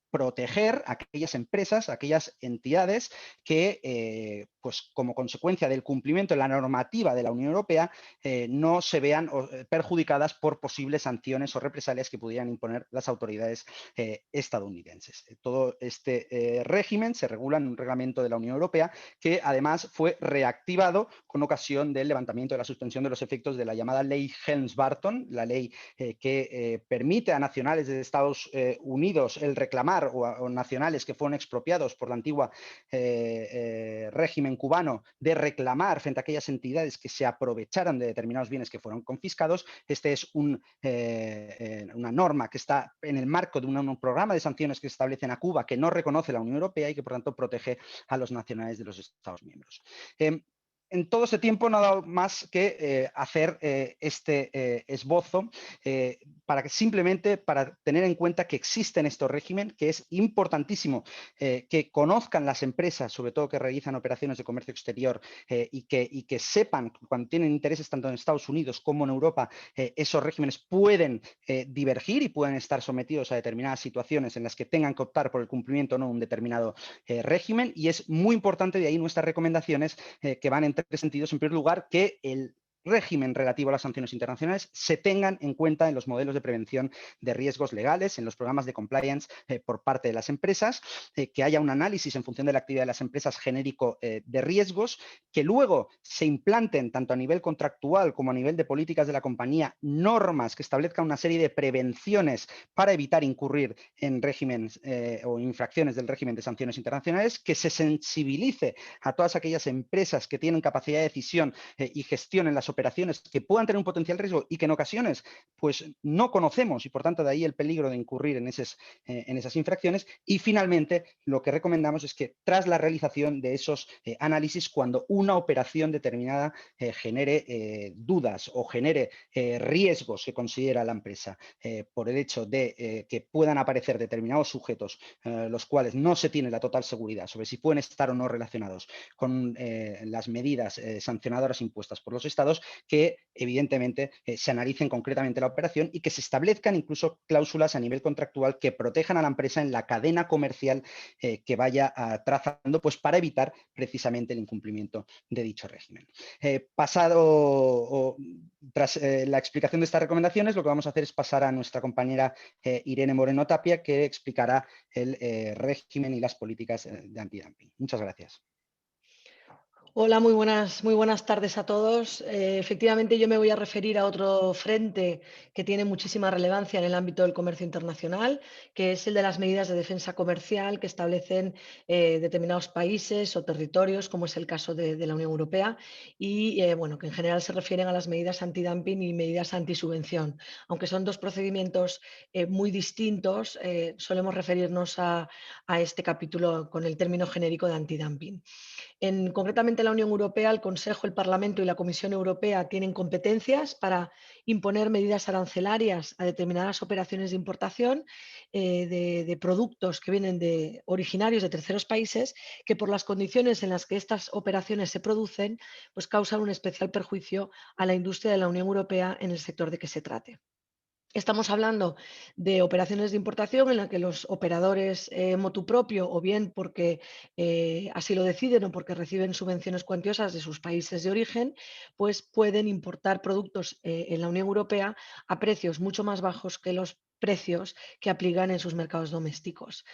proteger a aquellas empresas, a aquellas entidades que, pues como consecuencia del cumplimiento de la normativa de la Unión Europea, no se vean perjudicadas por posibles sanciones o represalias que pudieran imponer las autoridades estadounidenses. Todo este régimen se regula en un reglamento de la Unión Europea que además fue reactivado con ocasión del levantamiento de la suspensión de los efectos de la llamada ley Helms-Burton, la ley que permite a nacionales de Estados Unidos el reclamar o nacionales que fueron expropiados por la antigua régimen cubano de reclamar frente a aquellas entidades que se aprovecharan de determinados bienes que fueron confiscados. Este es una norma que está en el marco de un programa de sanciones que se establecen a Cuba que no reconoce la Unión Europea y que por tanto protege a los nacionales de los Estados miembros. en todo ese tiempo no ha dado más que hacer este esbozo simplemente para tener en cuenta que existen estos regímenes, que es importantísimo que conozcan las empresas, sobre todo que realizan operaciones de comercio exterior, y que sepan cuando tienen intereses tanto en Estados Unidos como en Europa, esos regímenes pueden divergir y pueden estar sometidos a determinadas situaciones en las que tengan que optar por el cumplimiento o no de un determinado régimen, y es muy importante, de ahí nuestras recomendaciones que van en tres sentidos. En primer lugar, que el régimen relativo a las sanciones internacionales se tengan en cuenta en los modelos de prevención de riesgos legales, en los programas de compliance por parte de las empresas, que haya un análisis en función de la actividad de las empresas genérico de riesgos, que luego se implanten tanto a nivel contractual como a nivel de políticas de la compañía normas que establezcan una serie de prevenciones para evitar incurrir en regímenes o infracciones del régimen de sanciones internacionales, que se sensibilice a todas aquellas empresas que tienen capacidad de decisión y gestión en las operaciones que puedan tener un potencial riesgo y que en ocasiones pues no conocemos, y por tanto de ahí el peligro de incurrir en esas infracciones. Y finalmente lo que recomendamos es que tras la realización de esos análisis, cuando una operación determinada genere dudas o genere riesgos que considera la empresa por el hecho de que puedan aparecer determinados sujetos los cuales no se tiene la total seguridad sobre si pueden estar o no relacionados con las medidas sancionadoras impuestas por los estados, que evidentemente se analicen concretamente la operación y que se establezcan incluso cláusulas a nivel contractual que protejan a la empresa en la cadena comercial que vaya trazando, pues para evitar precisamente el incumplimiento de dicho régimen. Tras la explicación de estas recomendaciones, lo que vamos a hacer es pasar a nuestra compañera Irene Moreno Tapia, que explicará el régimen y las políticas de antidumping. Muchas gracias. Hola, muy buenas tardes a todos. Efectivamente, yo me voy a referir a otro frente que tiene muchísima relevancia en el ámbito del comercio internacional, que es el de las medidas de defensa comercial que establecen determinados países o territorios, como es el caso de la Unión Europea, y bueno, que en general se refieren a las medidas antidumping y medidas antisubvención. Aunque son dos procedimientos muy distintos, solemos referirnos a este capítulo con el término genérico de antidumping. Concretamente en la Unión Europea, el Consejo, el Parlamento y la Comisión Europea tienen competencias para imponer medidas arancelarias a determinadas operaciones de importación de productos que vienen originarios de terceros países, que por las condiciones en las que estas operaciones se producen, pues causan un especial perjuicio a la industria de la Unión Europea en el sector de que se trate. Estamos hablando de operaciones de importación en las que los operadores motu propio, o bien porque así lo deciden o porque reciben subvenciones cuantiosas de sus países de origen, pues pueden importar productos en la Unión Europea a precios mucho más bajos que los precios que aplican en sus mercados domésticos.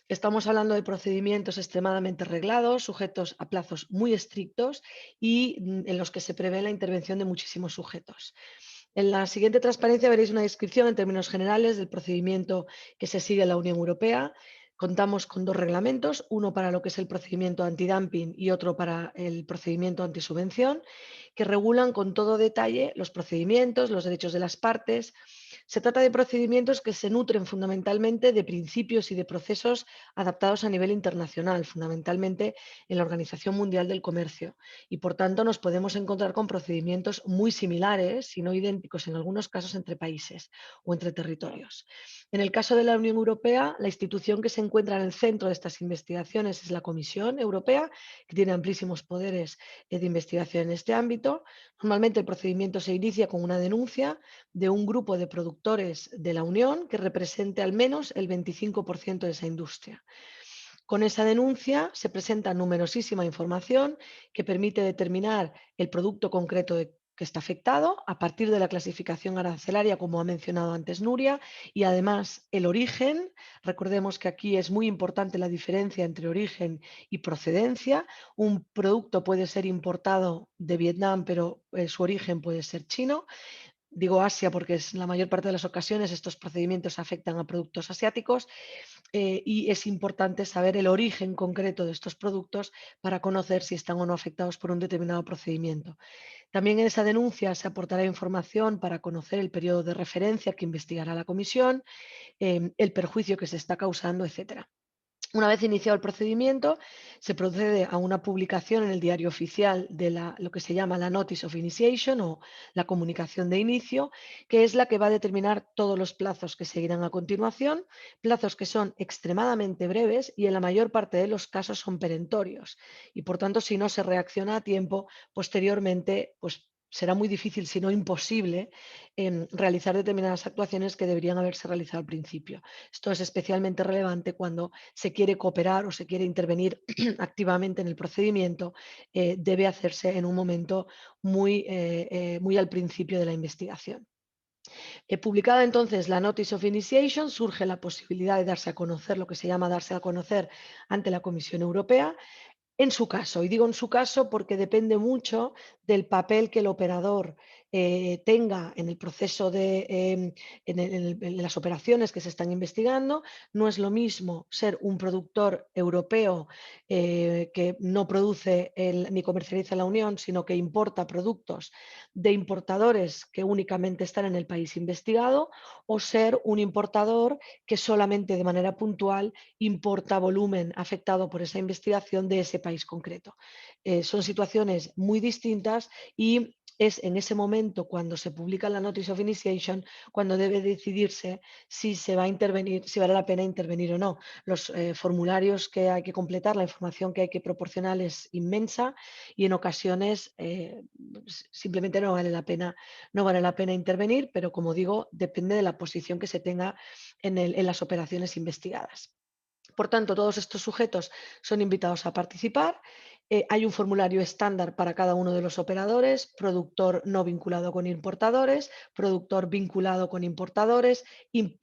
Estamos hablando de procedimientos extremadamente reglados, sujetos a plazos muy estrictos y en los que se prevé la intervención de muchísimos sujetos. En la siguiente transparencia veréis una descripción en términos generales del procedimiento que se sigue en la Unión Europea. Contamos con dos reglamentos, uno para lo que es el procedimiento antidumping y otro para el procedimiento antisubvención, que regulan con todo detalle los procedimientos, los derechos de las partes. Se trata de procedimientos que se nutren fundamentalmente de principios y de procesos adaptados a nivel internacional, fundamentalmente en la Organización Mundial del Comercio. Y por tanto nos podemos encontrar con procedimientos muy similares, si no idénticos en algunos casos, entre países o entre territorios. En el caso de la Unión Europea, la institución que se encuentra en el centro de estas investigaciones es la Comisión Europea, que tiene amplísimos poderes de investigación en este ámbito. Normalmente el procedimiento se inicia con una denuncia de un grupo de productores de la Unión que represente al menos el 25% de esa industria. Con esa denuncia se presenta numerosísima información que permite determinar el producto concreto que está afectado a partir de la clasificación arancelaria, como ha mencionado antes Nuria, y además el origen. Recordemos que aquí es muy importante la diferencia entre origen y procedencia. Un producto puede ser importado de Vietnam, pero su origen puede ser chino. Digo Asia porque es la mayor parte de las ocasiones estos procedimientos afectan a productos asiáticos y es importante saber el origen concreto de estos productos para conocer si están o no afectados por un determinado procedimiento. También en esa denuncia se aportará información para conocer el periodo de referencia que investigará la comisión, el perjuicio que se está causando, etc. Una vez iniciado el procedimiento, se procede a una publicación en el diario oficial de lo que se llama la Notice of Initiation o la comunicación de inicio, que es la que va a determinar todos los plazos que seguirán a continuación, plazos que son extremadamente breves y en la mayor parte de los casos son perentorios. Y por tanto, si no se reacciona a tiempo, posteriormente, pues será muy difícil, si no imposible, realizar determinadas actuaciones que deberían haberse realizado al principio. Esto es especialmente relevante cuando se quiere cooperar o se quiere intervenir activamente en el procedimiento, debe hacerse en un momento muy al principio de la investigación. Publicada entonces la Notice of Initiation, surge la posibilidad de darse a conocer, lo que se llama darse a conocer ante la Comisión Europea, en su caso, y digo en su caso porque depende mucho del papel que el operador tenga en el proceso en las operaciones que se están investigando. No es lo mismo ser un productor europeo que no produce ni comercializa en la Unión, sino que importa productos de importadores que únicamente están en el país investigado, o ser un importador que solamente de manera puntual importa volumen afectado por esa investigación de ese país concreto. Son situaciones muy distintas y es en ese momento, cuando se publica la Notice of Initiation, cuando debe decidirse si se va a intervenir, si vale la pena intervenir o no. Los formularios que hay que completar, la información que hay que proporcionar es inmensa y en ocasiones simplemente no vale la pena intervenir, pero como digo, depende de la posición que se tenga en las operaciones investigadas. Por tanto, todos estos sujetos son invitados a participar. Hay un formulario estándar para cada uno de los operadores: productor no vinculado con importadores, productor vinculado con importadores.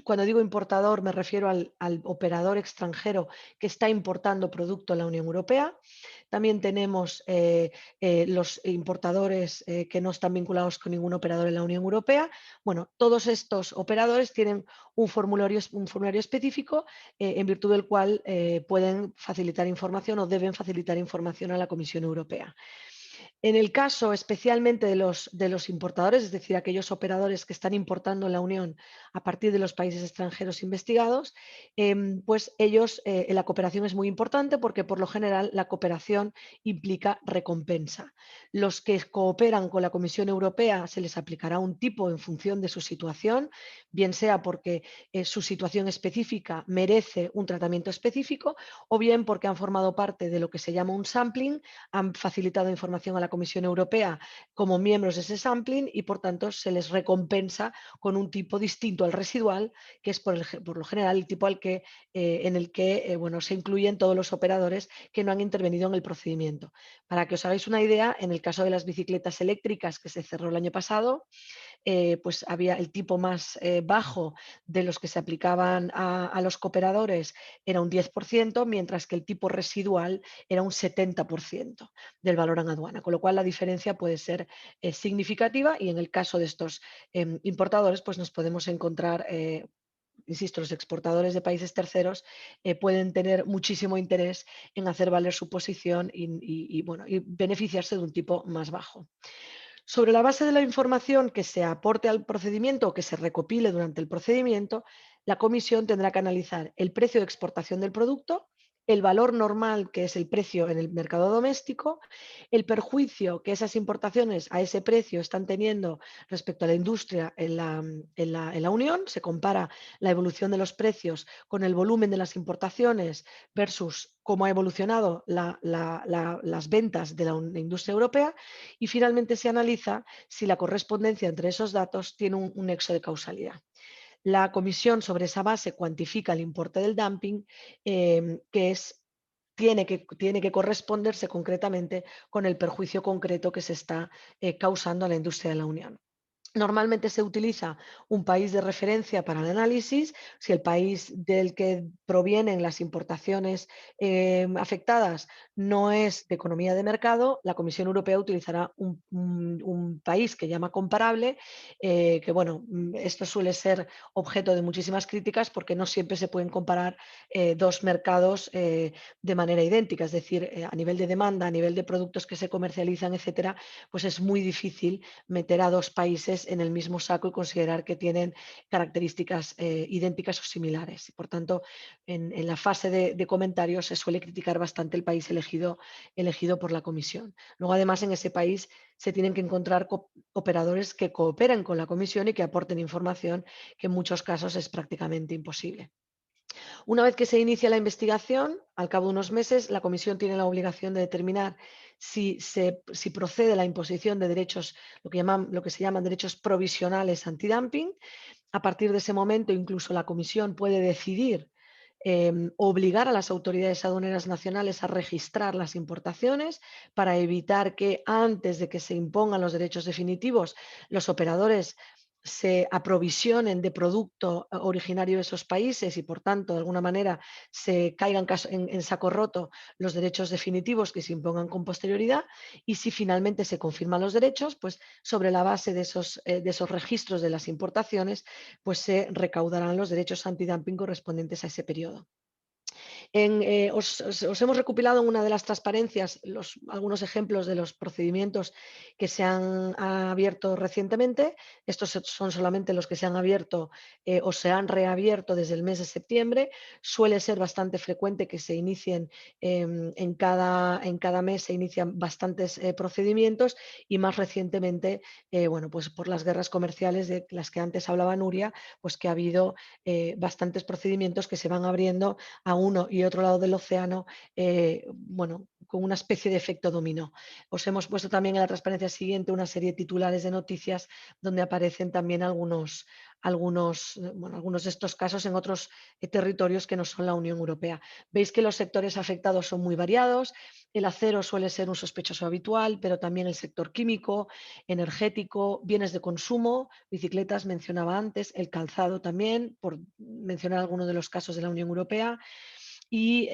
Cuando digo importador me refiero al operador extranjero que está importando producto en la Unión Europea. También tenemos los importadores que no están vinculados con ningún operador en la Unión Europea. Bueno, todos estos operadores tienen un formulario específico en virtud del cual pueden facilitar información o deben facilitar información a la Comisión Europea. En el caso especialmente de los importadores, es decir, aquellos operadores que están importando en la Unión a partir de los países extranjeros investigados, pues ellos, la cooperación es muy importante porque por lo general la cooperación implica recompensa. Los que cooperan con la Comisión Europea se les aplicará un tipo en función de su situación, bien sea porque su situación específica merece un tratamiento específico o bien porque han formado parte de lo que se llama un sampling, han facilitado información a la Comisión Europea como miembros de ese sampling y por tanto se les recompensa con un tipo distinto al residual, que es por lo general el tipo en el que se incluyen todos los operadores que no han intervenido en el procedimiento. Para que os hagáis una idea, en el caso de las bicicletas eléctricas que se cerró el año pasado, pues había el tipo más bajo de los que se aplicaban a los cooperadores era un 10%, mientras que el tipo residual era un 70% del valor en aduana, con lo cual la diferencia puede ser significativa y en el caso de estos importadores pues nos podemos encontrar insisto, los exportadores de países terceros pueden tener muchísimo interés en hacer valer su posición y beneficiarse de un tipo más bajo. Sobre la base de la información que se aporte al procedimiento o que se recopile durante el procedimiento, la Comisión tendrá que analizar el precio de exportación del producto, el valor normal, que es el precio en el mercado doméstico, el perjuicio que esas importaciones a ese precio están teniendo respecto a la industria en la Unión. Se compara la evolución de los precios con el volumen de las importaciones versus cómo ha evolucionado las ventas de la industria europea y finalmente se analiza si la correspondencia entre esos datos tiene un nexo de causalidad. La comisión sobre esa base cuantifica el importe del dumping, tiene que corresponderse concretamente con el perjuicio concreto que se está causando a la industria de la Unión. Normalmente se utiliza un país de referencia para el análisis. Si el país del que provienen las importaciones afectadas no es de economía de mercado, la Comisión Europea utilizará un país que llama comparable, que bueno, esto suele ser objeto de muchísimas críticas porque no siempre se pueden comparar dos mercados de manera idéntica, es decir, a nivel de demanda, a nivel de productos que se comercializan, etcétera, pues es muy difícil meter a dos países en el mismo saco y considerar que tienen características idénticas o similares. Y por tanto, en la fase de comentarios se suele criticar bastante el país elegido por la Comisión. Luego, además, en ese país se tienen que encontrar operadores que cooperen con la Comisión y que aporten información, que en muchos casos es prácticamente imposible. Una vez que se inicia la investigación, al cabo de unos meses, la Comisión tiene la obligación de determinar si procede la imposición de derechos, lo que se llaman derechos provisionales antidumping. A partir de ese momento, incluso la Comisión puede decidir obligar a las autoridades aduaneras nacionales a registrar las importaciones para evitar que antes de que se impongan los derechos definitivos, los operadores se aprovisionen de producto originario de esos países y, por tanto, de alguna manera se caigan en saco roto los derechos definitivos que se impongan con posterioridad. Y si finalmente se confirman los derechos, pues sobre la base de esos registros de las importaciones, pues se recaudarán los derechos antidumping correspondientes a ese periodo. Os hemos recopilado en una de las transparencias algunos ejemplos de los procedimientos que se han abierto recientemente. Estos son solamente los que se han abierto o se han reabierto desde el mes de septiembre. Suele ser bastante frecuente que se inicien en cada mes, se inician bastantes procedimientos, y más recientemente, bueno, pues por las guerras comerciales de las que antes hablaba Nuria, pues que ha habido bastantes procedimientos que se van abriendo a uno y otro lado del océano, bueno, con una especie de efecto dominó. Os hemos puesto también en la transparencia siguiente una serie de titulares de noticias donde aparecen también algunos de estos casos en otros territorios que no son la Unión Europea. Veis que los sectores afectados son muy variados. El acero suele ser un sospechoso habitual, pero también el sector químico, energético, bienes de consumo, bicicletas mencionaba antes, el calzado también, por mencionar algunos de los casos de la Unión Europea. Y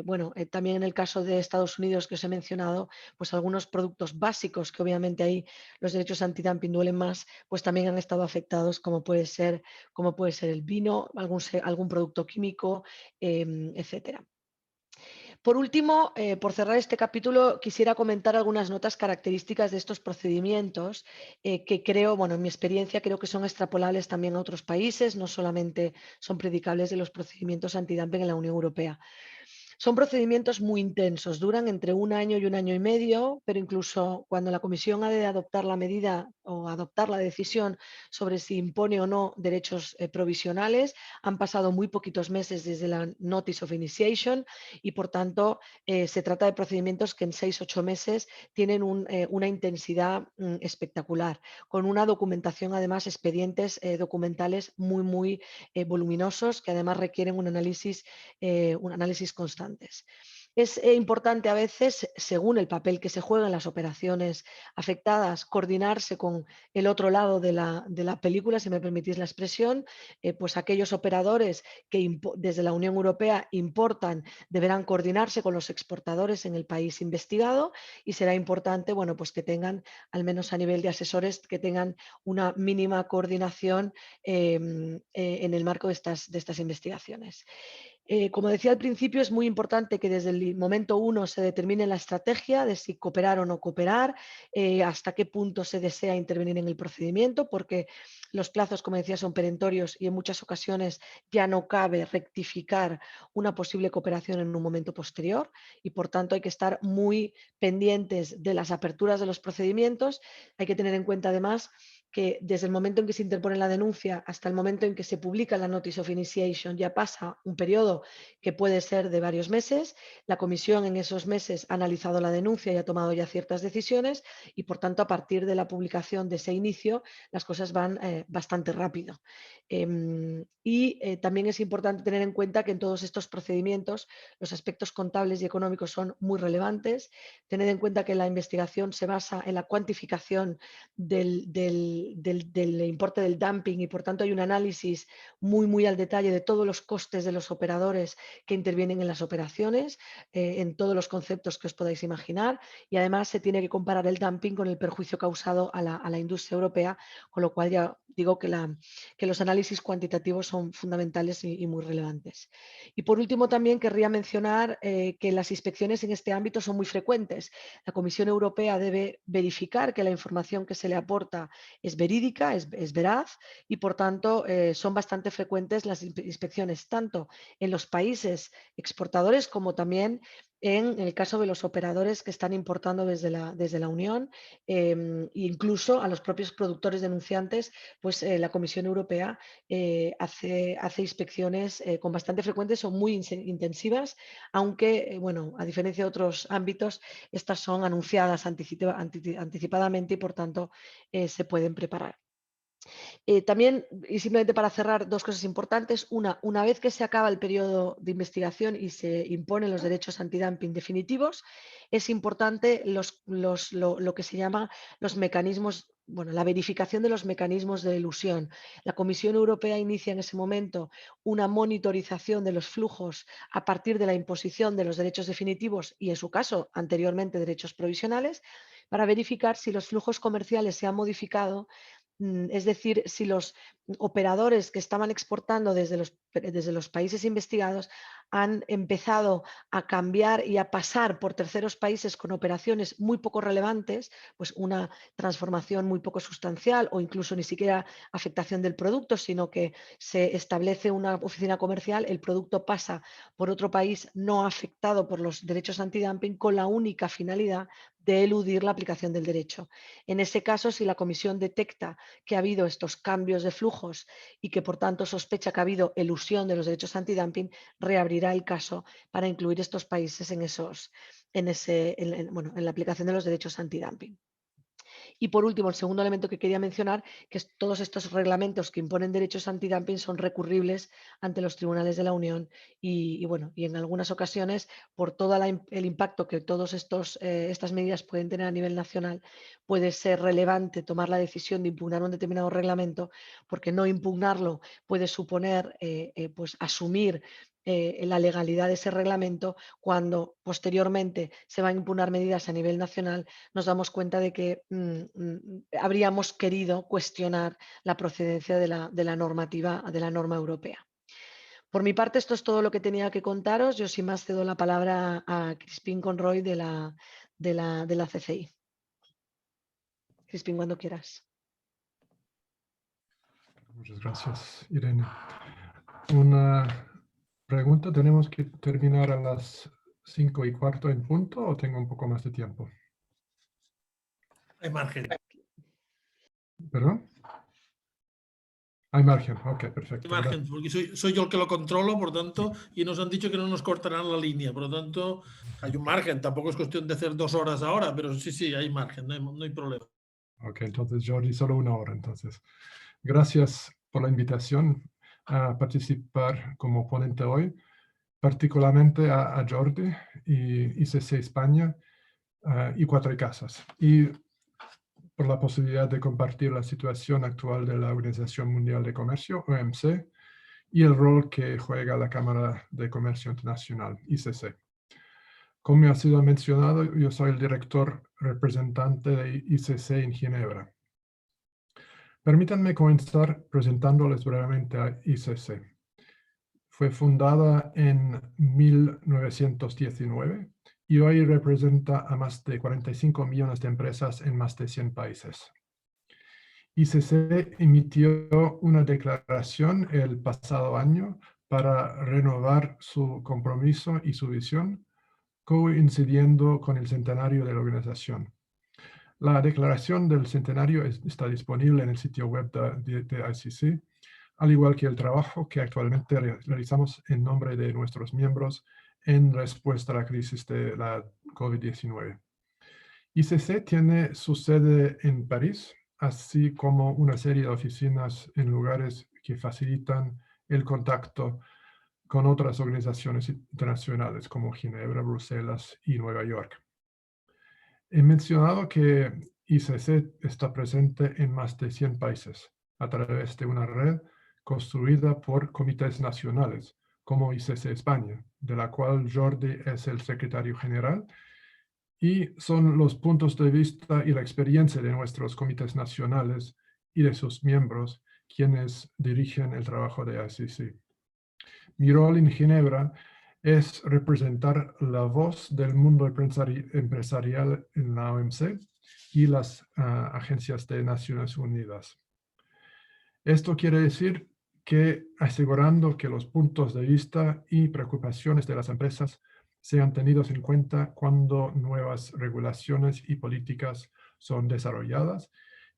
bueno, también en el caso de Estados Unidos que os he mencionado, pues algunos productos básicos que obviamente ahí los derechos antidumping duelen más, pues también han estado afectados, como puede ser el vino, algún producto químico, etcétera. Por último, por cerrar este capítulo, quisiera comentar algunas notas características de estos procedimientos que creo, bueno, en mi experiencia creo que son extrapolables también a otros países, no solamente son predicables de los procedimientos antidumping en la Unión Europea. Son procedimientos muy intensos, duran entre 1 año y 1 año y medio, pero incluso cuando la Comisión ha de adoptar la medida o adoptar la decisión sobre si impone o no derechos provisionales, han pasado muy poquitos meses desde la Notice of Initiation y, por tanto, se trata de procedimientos que en 6-8 meses tienen una intensidad espectacular, con una documentación, además, expedientes documentales muy voluminosos que además requieren un análisis constante. Es importante a veces, según el papel que se juega en las operaciones afectadas, coordinarse con el otro lado de la película, si me permitís la expresión, pues aquellos operadores que desde la Unión Europea importan deberán coordinarse con los exportadores en el país investigado, y será importante, bueno, pues que tengan, al menos a nivel de asesores, que tengan una mínima coordinación en el marco de estas investigaciones. Como decía al principio, es muy importante que desde el momento 1 se determine la estrategia de si cooperar o no cooperar, hasta qué punto se desea intervenir en el procedimiento, porque los plazos, como decía, son perentorios y en muchas ocasiones ya no cabe rectificar una posible cooperación en un momento posterior, y por tanto hay que estar muy pendientes de las aperturas de los procedimientos. Hay que tener en cuenta además que desde el momento en que se interpone la denuncia hasta el momento en que se publica la Notice of Initiation ya pasa un periodo que puede ser de varios meses. La Comisión en esos meses ha analizado la denuncia y ha tomado ya ciertas decisiones, y por tanto a partir de la publicación de ese inicio las cosas van bastante rápido. También es importante tener en cuenta que en todos estos procedimientos los aspectos contables y económicos son muy relevantes. Tened en cuenta que la investigación se basa en la cuantificación del importe del dumping, y por tanto hay un análisis muy al detalle de todos los costes de los operadores que intervienen en las operaciones, en todos los conceptos que os podáis imaginar, y además se tiene que comparar el dumping con el perjuicio causado a la industria europea, con lo cual ya digo que los análisis cuantitativos son fundamentales y muy relevantes. Y por último también querría mencionar que las inspecciones en este ámbito son muy frecuentes. La Comisión Europea debe verificar que la información que se le aporta es es verídica, es veraz y por tanto son bastante frecuentes las inspecciones tanto en los países exportadores como también en el caso de los operadores que están importando desde la Unión, incluso a los propios productores denunciantes, pues la Comisión Europea hace inspecciones con bastante frecuencia, son muy intensivas, aunque, bueno, a diferencia de otros ámbitos, estas son anunciadas anticipadamente y por tanto se pueden preparar. También, y simplemente para cerrar, dos cosas importantes. Una vez que se acaba el periodo de investigación y se imponen los derechos antidumping definitivos, es importante lo que se llama los mecanismos, bueno, la verificación de los mecanismos de elusión. La Comisión Europea inicia en ese momento una monitorización de los flujos a partir de la imposición de los derechos definitivos y, en su caso, anteriormente derechos provisionales, para verificar si los flujos comerciales se han modificado, es decir, si los operadores que estaban exportando desde los países investigados han empezado a cambiar y a pasar por terceros países con operaciones muy poco relevantes, pues una transformación muy poco sustancial o incluso ni siquiera afectación del producto, sino que se establece una oficina comercial, el producto pasa por otro país no afectado por los derechos antidumping con la única finalidad de eludir la aplicación del derecho. En ese caso, si la Comisión detecta que ha habido estos cambios de flujos y que por tanto sospecha que ha habido elusión de los derechos antidumping, reabrirá el caso para incluir estos países en la aplicación de los derechos antidumping. Y por último, el segundo elemento que quería mencionar, que es todos estos reglamentos que imponen derechos antidumping son recurribles ante los tribunales de la Unión y en algunas ocasiones, por todo el impacto que todas estas medidas pueden tener a nivel nacional, puede ser relevante tomar la decisión de impugnar un determinado reglamento, porque no impugnarlo puede suponer pues asumir la legalidad de ese reglamento. Cuando posteriormente se van a impugnar medidas a nivel nacional, nos damos cuenta de que habríamos querido cuestionar la procedencia de la normativa, de la norma europea. Por mi parte, esto es todo lo que tenía que contaros. Yo sin más cedo la palabra a Crispín Conroy de la CCI. Crispín, cuando quieras. Muchas gracias, Irene. Una pregunta, ¿tenemos que terminar a las 5:15 en punto o tengo un poco más de tiempo? Hay margen. ¿Perdón? Hay margen, ok, perfecto. Hay margen, porque soy yo el que lo controlo, por tanto, y nos han dicho que no nos cortarán la línea, por lo tanto, hay un margen. Tampoco es cuestión de hacer 2 horas ahora, pero sí, hay margen, no hay problema. Ok, entonces Jordi, solo 1 hora, entonces. Gracias por la invitación a participar como ponente hoy, particularmente a Jordi y ICC España y Cuatro Casas, y por la posibilidad de compartir la situación actual de la Organización Mundial de Comercio, OMC, y el rol que juega la Cámara de Comercio Internacional, ICC. Como ha sido mencionado, yo soy el director representante de ICC en Ginebra. Permítanme comenzar presentándoles brevemente a ICC. Fue fundada en 1919 y hoy representa a más de 45 millones de empresas en más de 100 países. ICC emitió una declaración el pasado año para renovar su compromiso y su visión, coincidiendo con el centenario de la organización. La declaración del centenario está disponible en el sitio web de ICC, al igual que el trabajo que actualmente realizamos en nombre de nuestros miembros en respuesta a la crisis de la COVID-19. ICC tiene su sede en París, así como una serie de oficinas en lugares que facilitan el contacto con otras organizaciones internacionales como Ginebra, Bruselas y Nueva York. He mencionado que ICC está presente en más de 100 países a través de una red construida por comités nacionales, como ICC España, de la cual Jordi es el secretario general, y son los puntos de vista y la experiencia de nuestros comités nacionales y de sus miembros quienes dirigen el trabajo de ICC. Mi rol en Ginebra es representar la voz del mundo empresarial en la OMC y las agencias de Naciones Unidas. Esto quiere decir que asegurando que los puntos de vista y preocupaciones de las empresas sean tenidos en cuenta cuando nuevas regulaciones y políticas son desarrolladas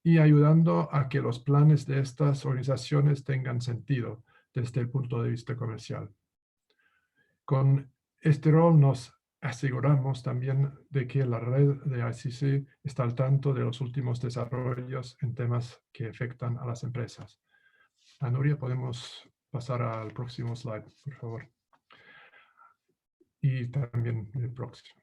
y ayudando a que los planes de estas organizaciones tengan sentido desde el punto de vista comercial. Con este rol nos aseguramos también de que la red de ICC está al tanto de los últimos desarrollos en temas que afectan a las empresas. Nuria, podemos pasar al próximo slide, por favor. Y también el próximo.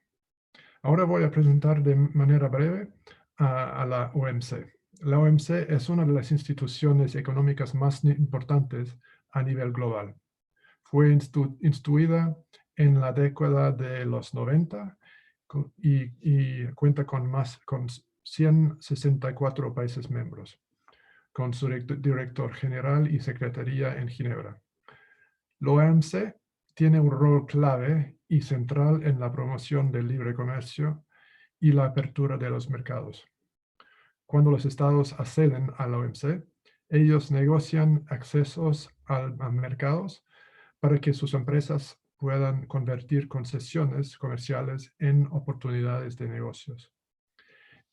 Ahora voy a presentar de manera breve a la OMC. La OMC es una de las instituciones económicas más importantes a nivel global. Fue instituida en la década de los 90 y cuenta con 164 países miembros, con su director general y secretaría en Ginebra. La OMC tiene un rol clave y central en la promoción del libre comercio y la apertura de los mercados. Cuando los estados acceden a la OMC, ellos negocian accesos a mercados para que sus empresas puedan convertir concesiones comerciales en oportunidades de negocios.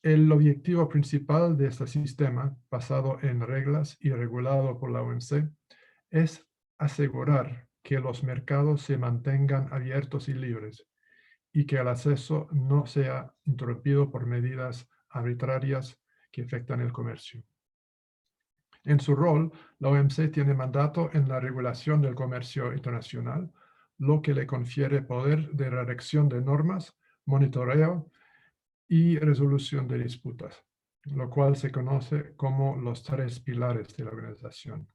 El objetivo principal de este sistema, basado en reglas y regulado por la OMC, es asegurar que los mercados se mantengan abiertos y libres y que el acceso no sea interrumpido por medidas arbitrarias que afectan el comercio. En su rol, la OMC tiene mandato en la regulación del comercio internacional, lo que le confiere poder de redacción de normas, monitoreo y resolución de disputas, lo cual se conoce como los 3 pilares de la organización.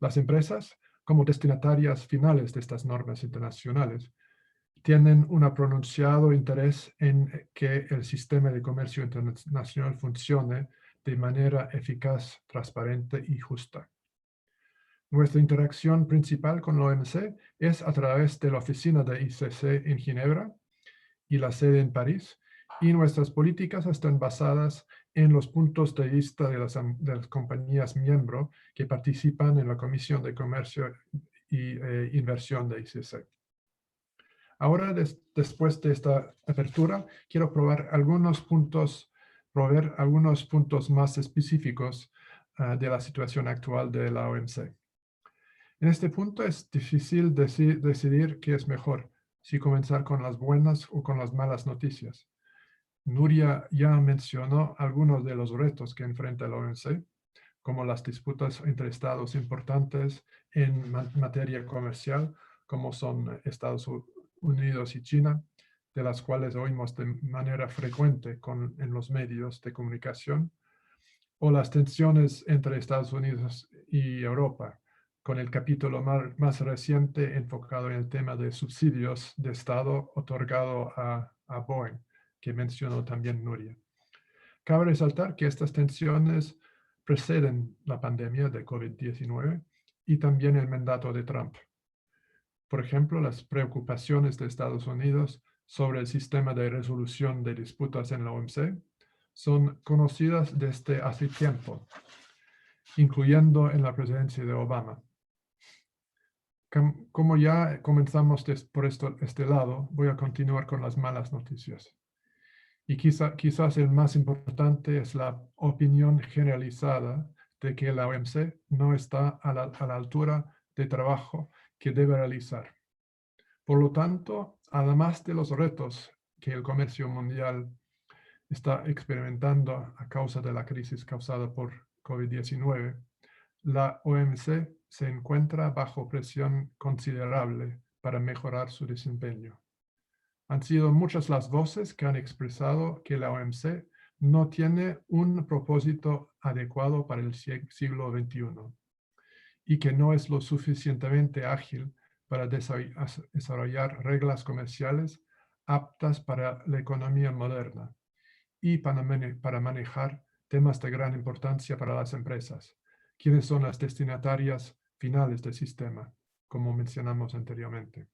Las empresas, como destinatarias finales de estas normas internacionales, tienen un pronunciado interés en que el sistema de comercio internacional funcione de manera eficaz, transparente y justa. Nuestra interacción principal con la OMC es a través de la oficina de ICC en Ginebra y la sede en París, y nuestras políticas están basadas en los puntos de vista de las compañías miembro que participan en la Comisión de Comercio e Inversión de ICC. Ahora, después de esta apertura, quiero prover algunos puntos más específicos de la situación actual de la OMC. En este punto es difícil decidir qué es mejor, si comenzar con las buenas o con las malas noticias. Nuria ya mencionó algunos de los retos que enfrenta la OMC, como las disputas entre estados importantes en materia comercial, como son Estados Unidos y China, de las cuales oímos de manera frecuente en los medios de comunicación, o las tensiones entre Estados Unidos y Europa, con el capítulo más reciente enfocado en el tema de subsidios de Estado otorgado a Boeing, que mencionó también Nuria. Cabe resaltar que estas tensiones preceden la pandemia de COVID-19 y también el mandato de Trump. Por ejemplo, las preocupaciones de Estados Unidos sobre el sistema de resolución de disputas en la OMC son conocidas desde hace tiempo, incluyendo en la presidencia de Obama. Como ya comenzamos por este lado, voy a continuar con las malas noticias. Y quizás el más importante es la opinión generalizada de que la OMC no está a la altura de trabajo que debe realizar. Por lo tanto, además de los retos que el comercio mundial está experimentando a causa de la crisis causada por COVID-19, la OMC se encuentra bajo presión considerable para mejorar su desempeño. Han sido muchas las voces que han expresado que la OMC no tiene un propósito adecuado para el siglo XXI y que no es lo suficientemente ágil para desarrollar reglas comerciales aptas para la economía moderna y para manejar temas de gran importancia para las empresas, quienes son las destinatarias finales del sistema, como mencionamos anteriormente.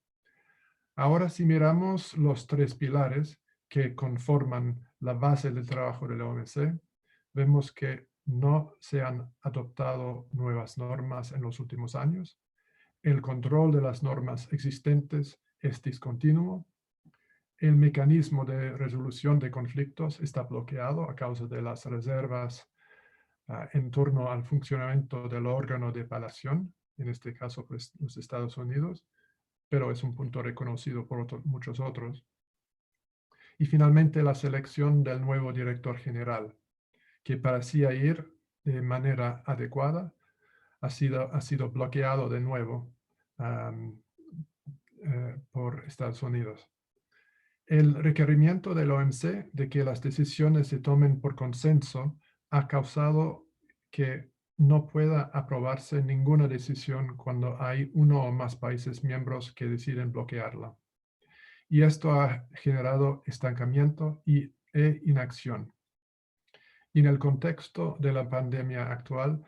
Ahora, si miramos los 3 pilares que conforman la base del trabajo de la OMC, vemos que no se han adoptado nuevas normas en los últimos años. El control de las normas existentes es discontinuo. El mecanismo de resolución de conflictos está bloqueado a causa de las reservas en torno al funcionamiento del órgano de apelación, en este caso pues, los Estados Unidos, pero es un punto reconocido por muchos otros. Y finalmente la selección del nuevo director general, que parecía ir de manera adecuada, ha sido bloqueado de nuevo por Estados Unidos. El requerimiento del OMC de que las decisiones se tomen por consenso ha causado que no pueda aprobarse ninguna decisión cuando hay uno o más países miembros que deciden bloquearla. Y esto ha generado estancamiento e inacción. Y en el contexto de la pandemia actual,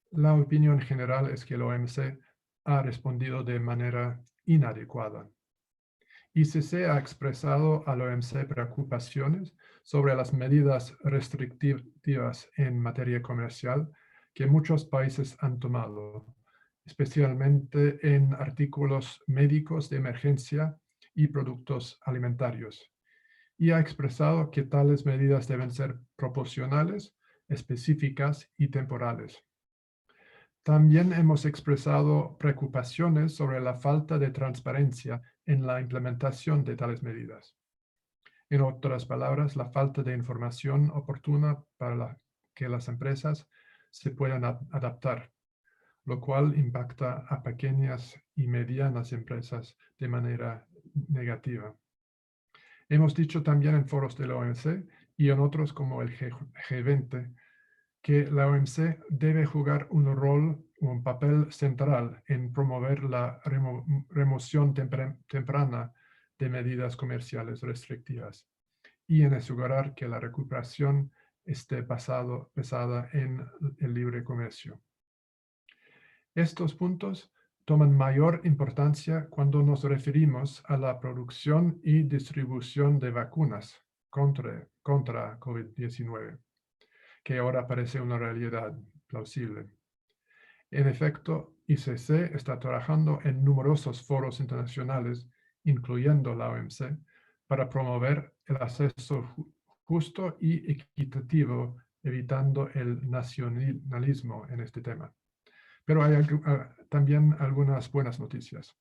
la opinión general es que el OMC ha respondido de manera inadecuada. ICC ha expresado al OMC preocupaciones sobre las medidas restrictivas en materia comercial que muchos países han tomado, especialmente en artículos médicos de emergencia y productos alimentarios, y ha expresado que tales medidas deben ser proporcionales, específicas y temporales. También hemos expresado preocupaciones sobre la falta de transparencia en la implementación de tales medidas. En otras palabras, la falta de información oportuna para que las empresas se puedan adaptar, lo cual impacta a pequeñas y medianas empresas de manera negativa. Hemos dicho también en foros de la OMC y en otros como el G20 que la OMC debe jugar un papel central en promover la remoción temprana de medidas comerciales restrictivas y en asegurar que la recuperación esté basada en el libre comercio. Estos puntos toman mayor importancia cuando nos referimos a la producción y distribución de vacunas contra COVID-19. Que ahora parece una realidad plausible. En efecto, ICC está trabajando en numerosos foros internacionales, incluyendo la OMC, para promover el acceso justo y equitativo, evitando el nacionalismo en este tema. Pero hay también algunas buenas noticias.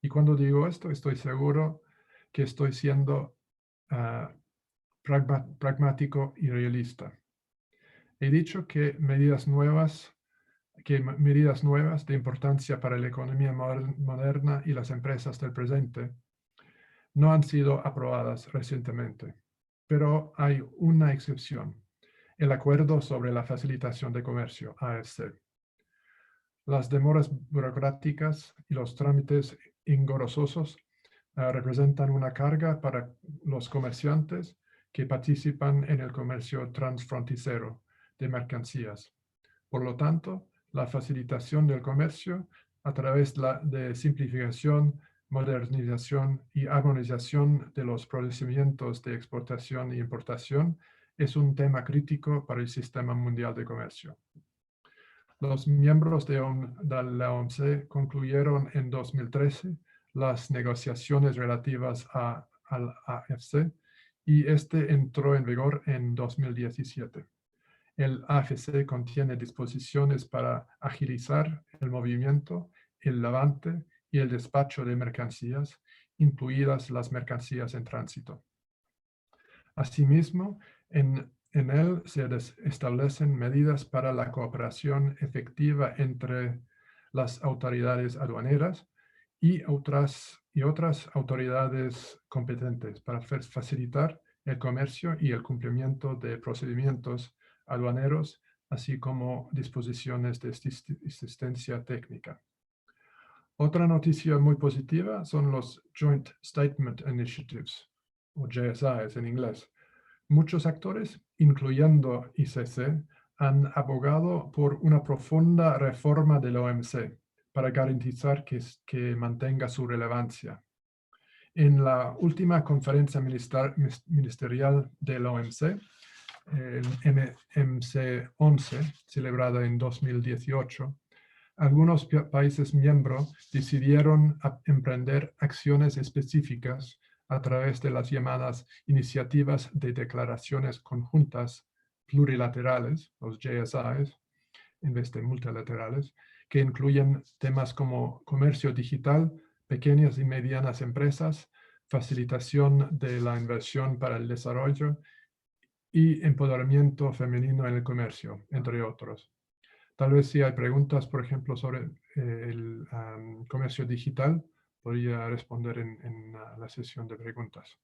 Y cuando digo esto, estoy seguro que estoy siendo pragmático y realista. He dicho que medidas nuevas de importancia para la economía moderna y las empresas del presente no han sido aprobadas recientemente, pero hay una excepción, el Acuerdo sobre la Facilitación de Comercio, AFC. Las demoras burocráticas y los trámites engorrosos representan una carga para los comerciantes que participan en el comercio transfronterizo de mercancías. Por lo tanto, la facilitación del comercio a través de simplificación, modernización y armonización de los procedimientos de exportación e importación es un tema crítico para el sistema mundial de comercio. Los miembros de la OMC concluyeron en 2013 las negociaciones relativas al AFC y este entró en vigor en 2017. El AFC contiene disposiciones para agilizar el movimiento, el levante y el despacho de mercancías, incluidas las mercancías en tránsito. Asimismo, en él se establecen medidas para la cooperación efectiva entre las autoridades aduaneras y otras autoridades competentes para facilitar el comercio y el cumplimiento de procedimientos aduaneros, así como disposiciones de asistencia técnica. Otra noticia muy positiva son los Joint Statement Initiatives, o JSIs en inglés. Muchos actores, incluyendo ICC, han abogado por una profunda reforma de la OMC para garantizar que mantenga su relevancia. En la última conferencia ministerial de la OMC, el MC11, celebrada en 2018, algunos países miembros decidieron emprender acciones específicas a través de las llamadas iniciativas de declaraciones conjuntas plurilaterales, los JSIs, en vez de multilaterales, que incluyen temas como comercio digital, pequeñas y medianas empresas, facilitación de la inversión para el desarrollo y empoderamiento femenino en el comercio, entre otros. Tal vez si hay preguntas, por ejemplo, sobre el comercio digital, podría responder en la sesión de preguntas.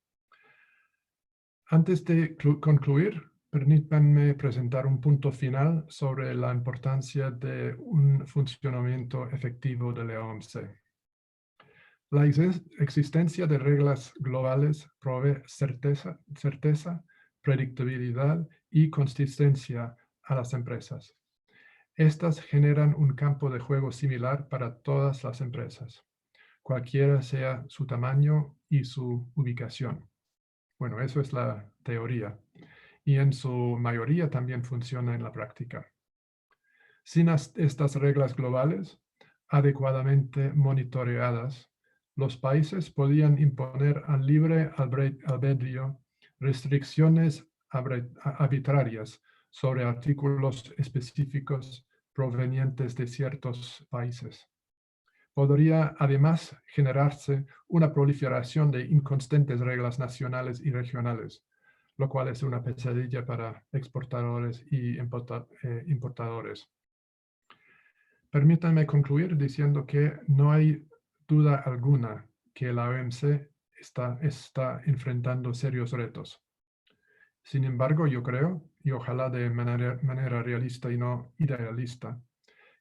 Antes de concluir, permítanme presentar un punto final sobre la importancia de un funcionamiento efectivo de la OMC. La existencia de reglas globales provee certeza, predictibilidad y consistencia a las empresas. Estas generan un campo de juego similar para todas las empresas, cualquiera sea su tamaño y su ubicación. Bueno, eso es la teoría, y en su mayoría también funciona en la práctica. Sin estas reglas globales, adecuadamente monitoreadas, los países podían imponer al libre albedrío restricciones arbitrarias sobre artículos específicos provenientes de ciertos países. Podría además generarse una proliferación de inconstantes reglas nacionales y regionales, lo cual es una pesadilla para exportadores y importadores. Permítanme concluir diciendo que no hay duda alguna que la OMC está enfrentando serios retos. Sin embargo, yo creo, y ojalá de manera realista y no idealista,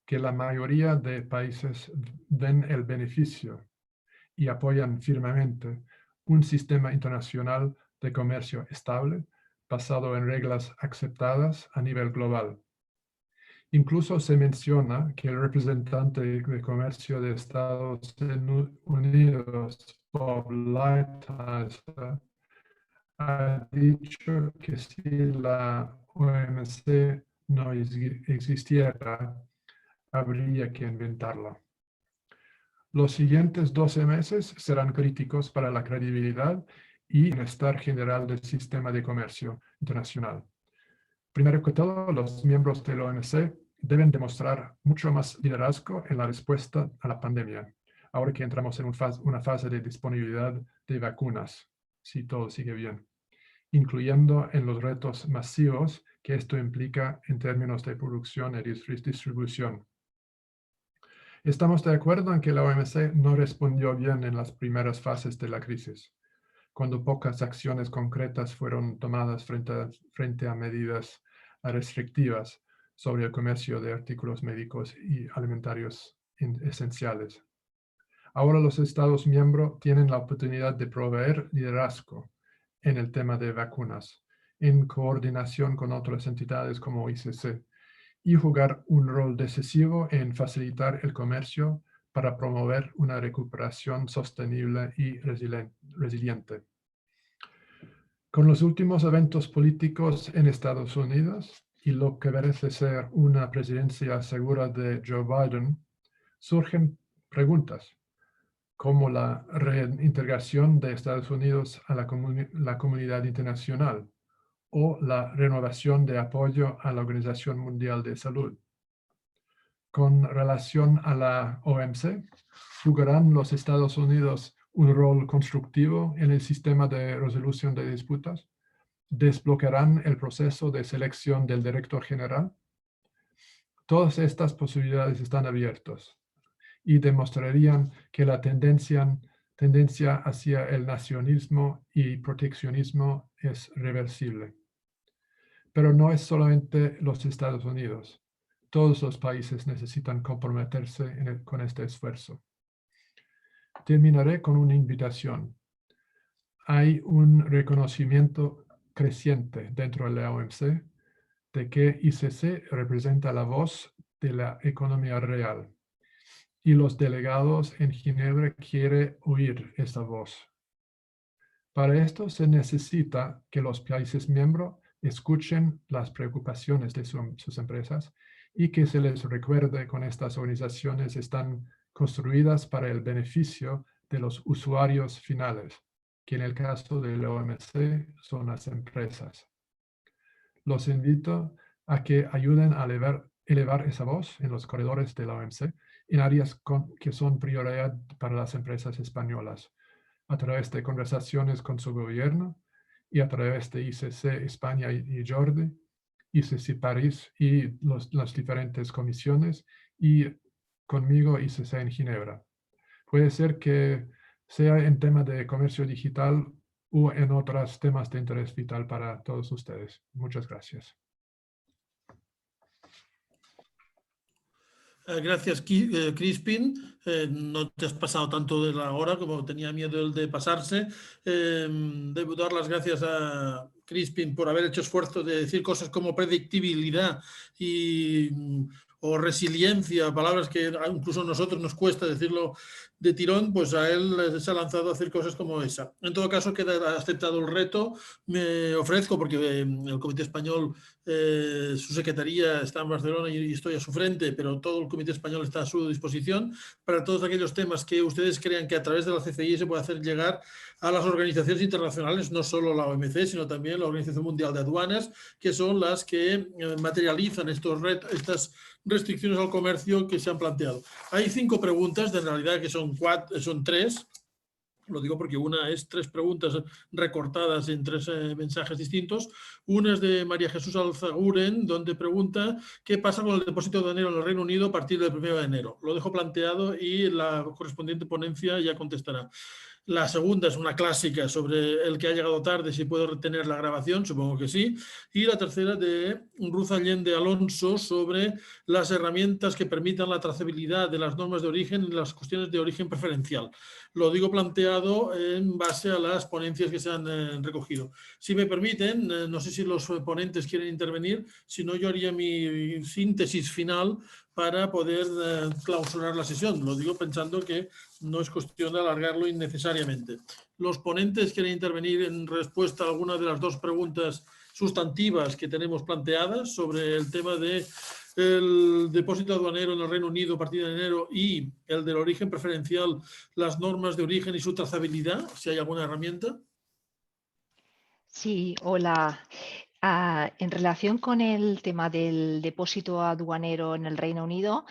que la mayoría de países ven el beneficio y apoyan firmemente un sistema internacional de comercio estable basado en reglas aceptadas a nivel global. Incluso se menciona que el representante de comercio de Estados Unidos, Bob Lighthizer, ha dicho que si la OMC no existiera, habría que inventarla. Los siguientes 12 meses serán críticos para la credibilidad y bienestar general del sistema de comercio internacional. Primero que todo, los miembros de la OMC deben demostrar mucho más liderazgo en la respuesta a la pandemia, ahora que entramos en una fase de disponibilidad de vacunas, si todo sigue bien, incluyendo en los retos masivos que esto implica en términos de producción y distribución. Estamos de acuerdo en que la OMC no respondió bien en las primeras fases de la crisis, cuando pocas acciones concretas fueron tomadas frente a medidas restrictivas sobre el comercio de artículos médicos y alimentarios esenciales. Ahora los Estados miembros tienen la oportunidad de proveer liderazgo en el tema de vacunas, en coordinación con otras entidades como ICC, y jugar un rol decisivo en facilitar el comercio para promover una recuperación sostenible y resiliente. Con los últimos eventos políticos en Estados Unidos y lo que parece ser una presidencia segura de Joe Biden, surgen preguntas como la reintegración de Estados Unidos a la comunidad internacional o la renovación de apoyo a la Organización Mundial de Salud. Con relación a la OMC, ¿jugarán los Estados Unidos un rol constructivo en el sistema de resolución de disputas? ¿Desbloquearán el proceso de selección del director general? Todas estas posibilidades están abiertas y demostrarían que la tendencia hacia el nacionalismo y proteccionismo es reversible. Pero no es solamente los Estados Unidos. Todos los países necesitan comprometerse con este esfuerzo. Terminaré con una invitación. Hay un reconocimiento creciente dentro de la OMC de que ICC representa la voz de la economía real y los delegados en Ginebra quieren oír esa voz Para esto se necesita que los países miembros escuchen las preocupaciones de sus empresas y que se les recuerde que estas organizaciones están construidas para el beneficio de los usuarios finales, que en el caso de la OMC son las empresas. Los invito a que ayuden a elevar esa voz en los corredores de la OMC en áreas que son prioridad para las empresas españolas, a través de conversaciones con su gobierno y a través de ICC España y Jordi, ICC París y las diferentes comisiones y conmigo ICC en Ginebra. Puede ser que sea en tema de comercio digital o en otros temas de interés vital para todos ustedes. Muchas gracias. Gracias, Crispin. No te has pasado tanto de la hora como tenía miedo el de pasarse. Debo dar las gracias a Crispin por haber hecho esfuerzo de decir cosas como predictibilidad o resiliencia, palabras que incluso a nosotros nos cuesta decirlo de tirón, pues a él se ha lanzado a hacer cosas como esa. En todo caso, queda aceptado el reto. Me ofrezco, porque el Comité Español, su secretaría está en Barcelona y estoy a su frente, pero todo el Comité Español está a su disposición para todos aquellos temas que ustedes crean que a través de la CCI se puede hacer llegar a las organizaciones internacionales, no solo la OMC, sino también la Organización Mundial de Aduanas, que son las que materializan estas restricciones al comercio que se han planteado. Hay 5 preguntas, de realidad que son 3. Lo digo porque una es 3 preguntas recortadas en 3 mensajes distintos. Una es de María Jesús Alzaguren, donde pregunta qué pasa con el depósito de enero en el Reino Unido a partir del 1 de enero. Lo dejo planteado y la correspondiente ponencia ya contestará. La segunda es una clásica sobre el que ha llegado tarde, si puedo retener la grabación, supongo que sí. Y la tercera de Ruth Allende Alonso sobre las herramientas que permitan la trazabilidad de las normas de origen y las cuestiones de origen preferencial. Lo digo planteado en base a las ponencias que se han recogido. Si me permiten, no sé si los ponentes quieren intervenir, si no yo haría mi síntesis final para poder clausurar la sesión. Lo digo pensando que no es cuestión de alargarlo innecesariamente. ¿Los ponentes quieren intervenir en respuesta a alguna de las 2 preguntas sustantivas que tenemos planteadas sobre el tema de el depósito aduanero en el Reino Unido a partir de enero y el del origen preferencial, las normas de origen y su trazabilidad, si hay alguna herramienta? Sí, hola. En relación con el tema del depósito aduanero en el Reino Unido,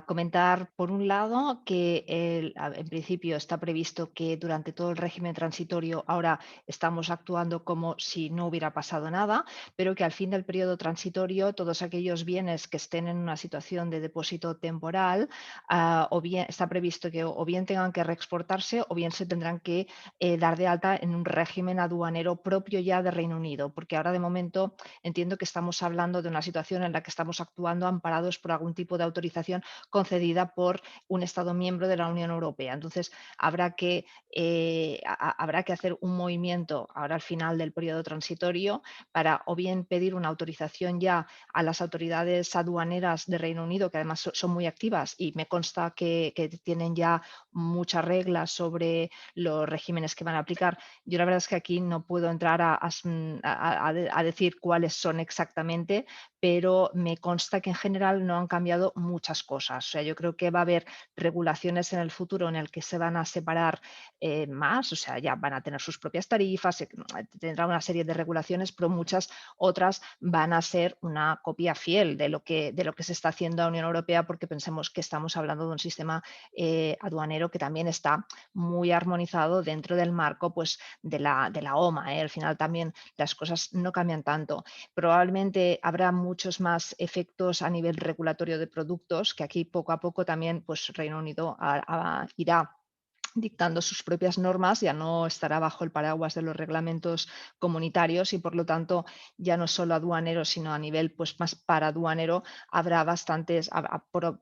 comentar por un lado que en principio está previsto que durante todo el régimen transitorio ahora estamos actuando como si no hubiera pasado nada, pero que al fin del periodo transitorio todos aquellos bienes que estén en una situación de depósito temporal, o bien está previsto que o bien tengan que reexportarse o bien se tendrán que dar de alta en un régimen aduanero propio ya de Reino Unido, porque ahora de momento entiendo que estamos hablando de una situación en la que estamos actuando amparados por algún tipo de autorización concedida por un Estado miembro de la Unión Europea. Entonces habrá que hacer un movimiento ahora al final del periodo transitorio para o bien pedir una autorización ya a las autoridades aduaneras de Reino Unido, que además son muy activas y me consta que tienen ya muchas reglas sobre los regímenes que van a aplicar. Yo la verdad es que aquí no puedo entrar a decir cuáles son exactamente, pero me consta que en general no han cambiado muchas cosas. O sea, yo creo que va a haber regulaciones en el futuro en el que se van a separar más, o sea, ya van a tener sus propias tarifas, tendrá una serie de regulaciones, pero muchas otras van a ser una copia fiel de lo que se está haciendo a Unión Europea, porque pensemos que estamos hablando de un sistema aduanero que también está muy armonizado dentro del marco pues, de la OMA. Al final también las cosas no cambian tanto. Probablemente habrá muchos más efectos a nivel regulatorio de productos, que aquí poco a poco también pues, Reino Unido irá dictando sus propias normas, ya no estará bajo el paraguas de los reglamentos comunitarios y por lo tanto ya no solo aduanero sino a nivel pues más paraduanero habrá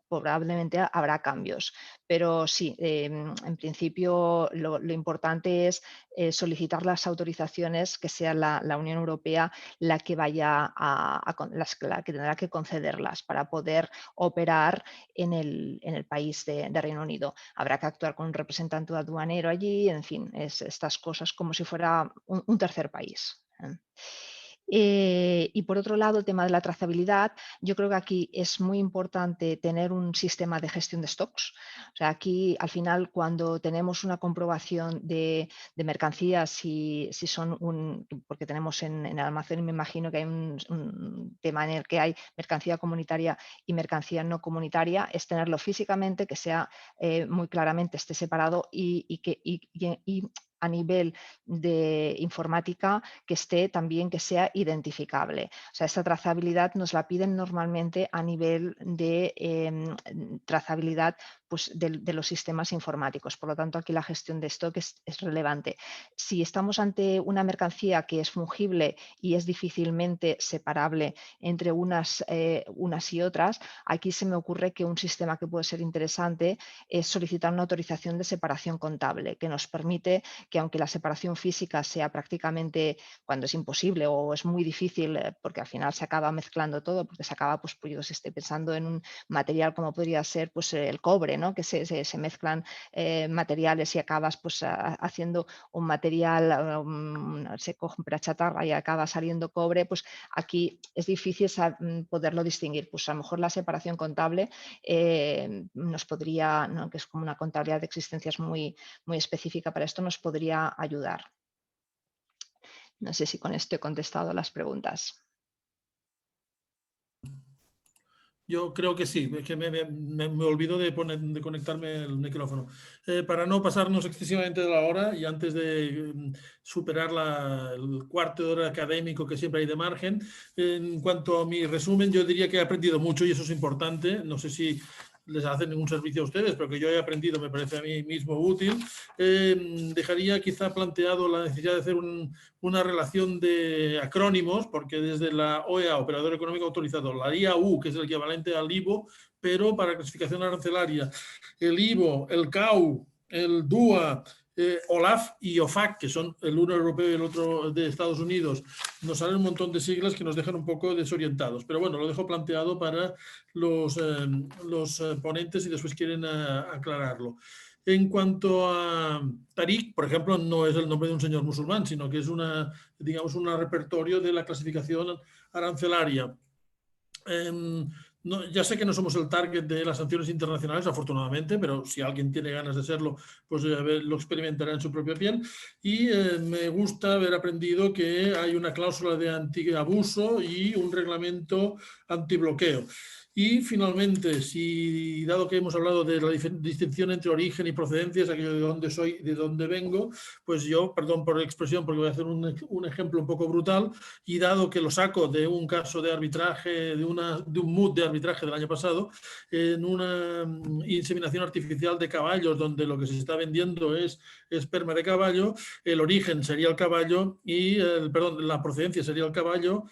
probablemente habrá cambios, pero sí, en principio lo importante es solicitar las autorizaciones, que sea la Unión Europea la que vaya la que tendrá que concederlas para poder operar en el país de Reino Unido. Habrá que actuar con un representante tanto aduanero allí, en fin, estas cosas como si fuera un tercer país. Y por otro lado, el tema de la trazabilidad, yo creo que aquí es muy importante tener un sistema de gestión de stocks. O sea, aquí al final cuando tenemos una comprobación de mercancías, si son porque tenemos en el almacén, me imagino que hay un tema en el que hay mercancía comunitaria y mercancía no comunitaria, es tenerlo físicamente, que sea muy claramente esté separado y a nivel de informática que esté también, que sea identificable. O sea, esta trazabilidad nos la piden normalmente a nivel de trazabilidad pues, de los sistemas informáticos. Por lo tanto, aquí la gestión de stock es relevante. Si estamos ante una mercancía que es fungible y es difícilmente separable entre unas y otras, aquí se me ocurre que un sistema que puede ser interesante es solicitar una autorización de separación contable, que nos permite que aunque la separación física sea prácticamente cuando es imposible o es muy difícil, porque al final se acaba mezclando todo, porque se acaba, pues yo estoy pensando en un material como podría ser pues, el cobre, ¿no? Que se mezclan materiales y acabas pues, haciendo un material, se compra chatarra y acaba saliendo cobre, pues aquí es difícil poderlo distinguir. Pues a lo mejor la separación contable nos podría, ¿no? Que es como una contabilidad de existencias muy específica para esto, nos podría ayudar. No sé si con esto he contestado las preguntas. Yo creo que sí, es que me olvido de conectarme el micrófono. Para no pasarnos excesivamente de la hora y antes de superar el cuarto de hora académico que siempre hay de margen, en cuanto a mi resumen, yo diría que he aprendido mucho y eso es importante. No sé si les hacen ningún servicio a ustedes, pero que yo he aprendido me parece a mí mismo útil. Dejaría quizá planteado la necesidad de hacer una relación de acrónimos, porque desde la OEA, Operador Económico Autorizado, la IAU, que es el equivalente al IVO, pero para clasificación arancelaria, el IVO, el CAU, el DUA, OLAF y OFAC, que son el uno europeo y el otro de Estados Unidos, nos salen un montón de siglas que nos dejan un poco desorientados. Pero bueno, lo dejo planteado para los ponentes y después quieren aclararlo. En cuanto a Tariq, por ejemplo, no es el nombre de un señor musulmán, sino que es digamos, un repertorio de la clasificación arancelaria. No, ya sé que no somos el target de las sanciones internacionales, afortunadamente, pero si alguien tiene ganas de serlo, pues lo experimentará en su propia piel. Y me gusta haber aprendido que hay una cláusula de antiabuso y un reglamento antibloqueo. Y finalmente, dado que hemos hablado de la distinción entre origen y procedencias, aquello de dónde soy, de dónde vengo, pues yo, perdón por la expresión, porque voy a hacer un ejemplo un poco brutal, y dado que lo saco de un caso de arbitraje, de un mood de arbitraje del año pasado, en una inseminación artificial de caballos, donde lo que se está vendiendo es esperma de caballo, el origen sería el caballo y, la procedencia sería el caballo,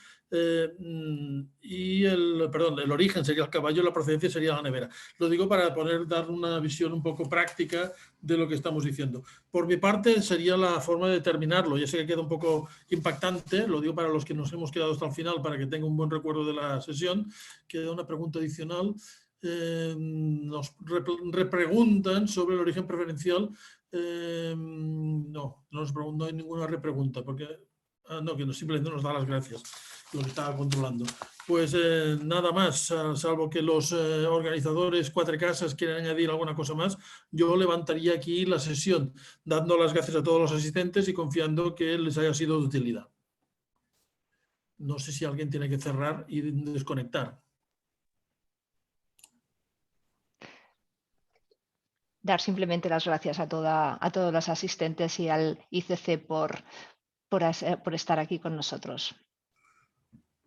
y el origen sería el caballo, la procedencia sería la nevera. Lo digo para dar una visión un poco práctica de lo que estamos diciendo. Por mi parte, sería la forma de terminarlo. Ya sé que queda un poco impactante, lo digo para los que nos hemos quedado hasta el final, para que tenga un buen recuerdo de la sesión. Queda una pregunta adicional. Nos repreguntan sobre el origen preferencial. No hay ninguna repregunta, porque no, que simplemente nos da las gracias, lo que estaba controlando. Pues nada más, salvo que los organizadores Cuatro Casas quieran añadir alguna cosa más, yo levantaría aquí la sesión, dando las gracias a todos los asistentes y confiando que les haya sido de utilidad. No sé si alguien tiene que cerrar y desconectar. Dar simplemente las gracias a todos los asistentes y al ICC por estar aquí con nosotros.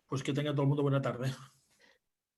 Pues que tenga todo el mundo buena tarde.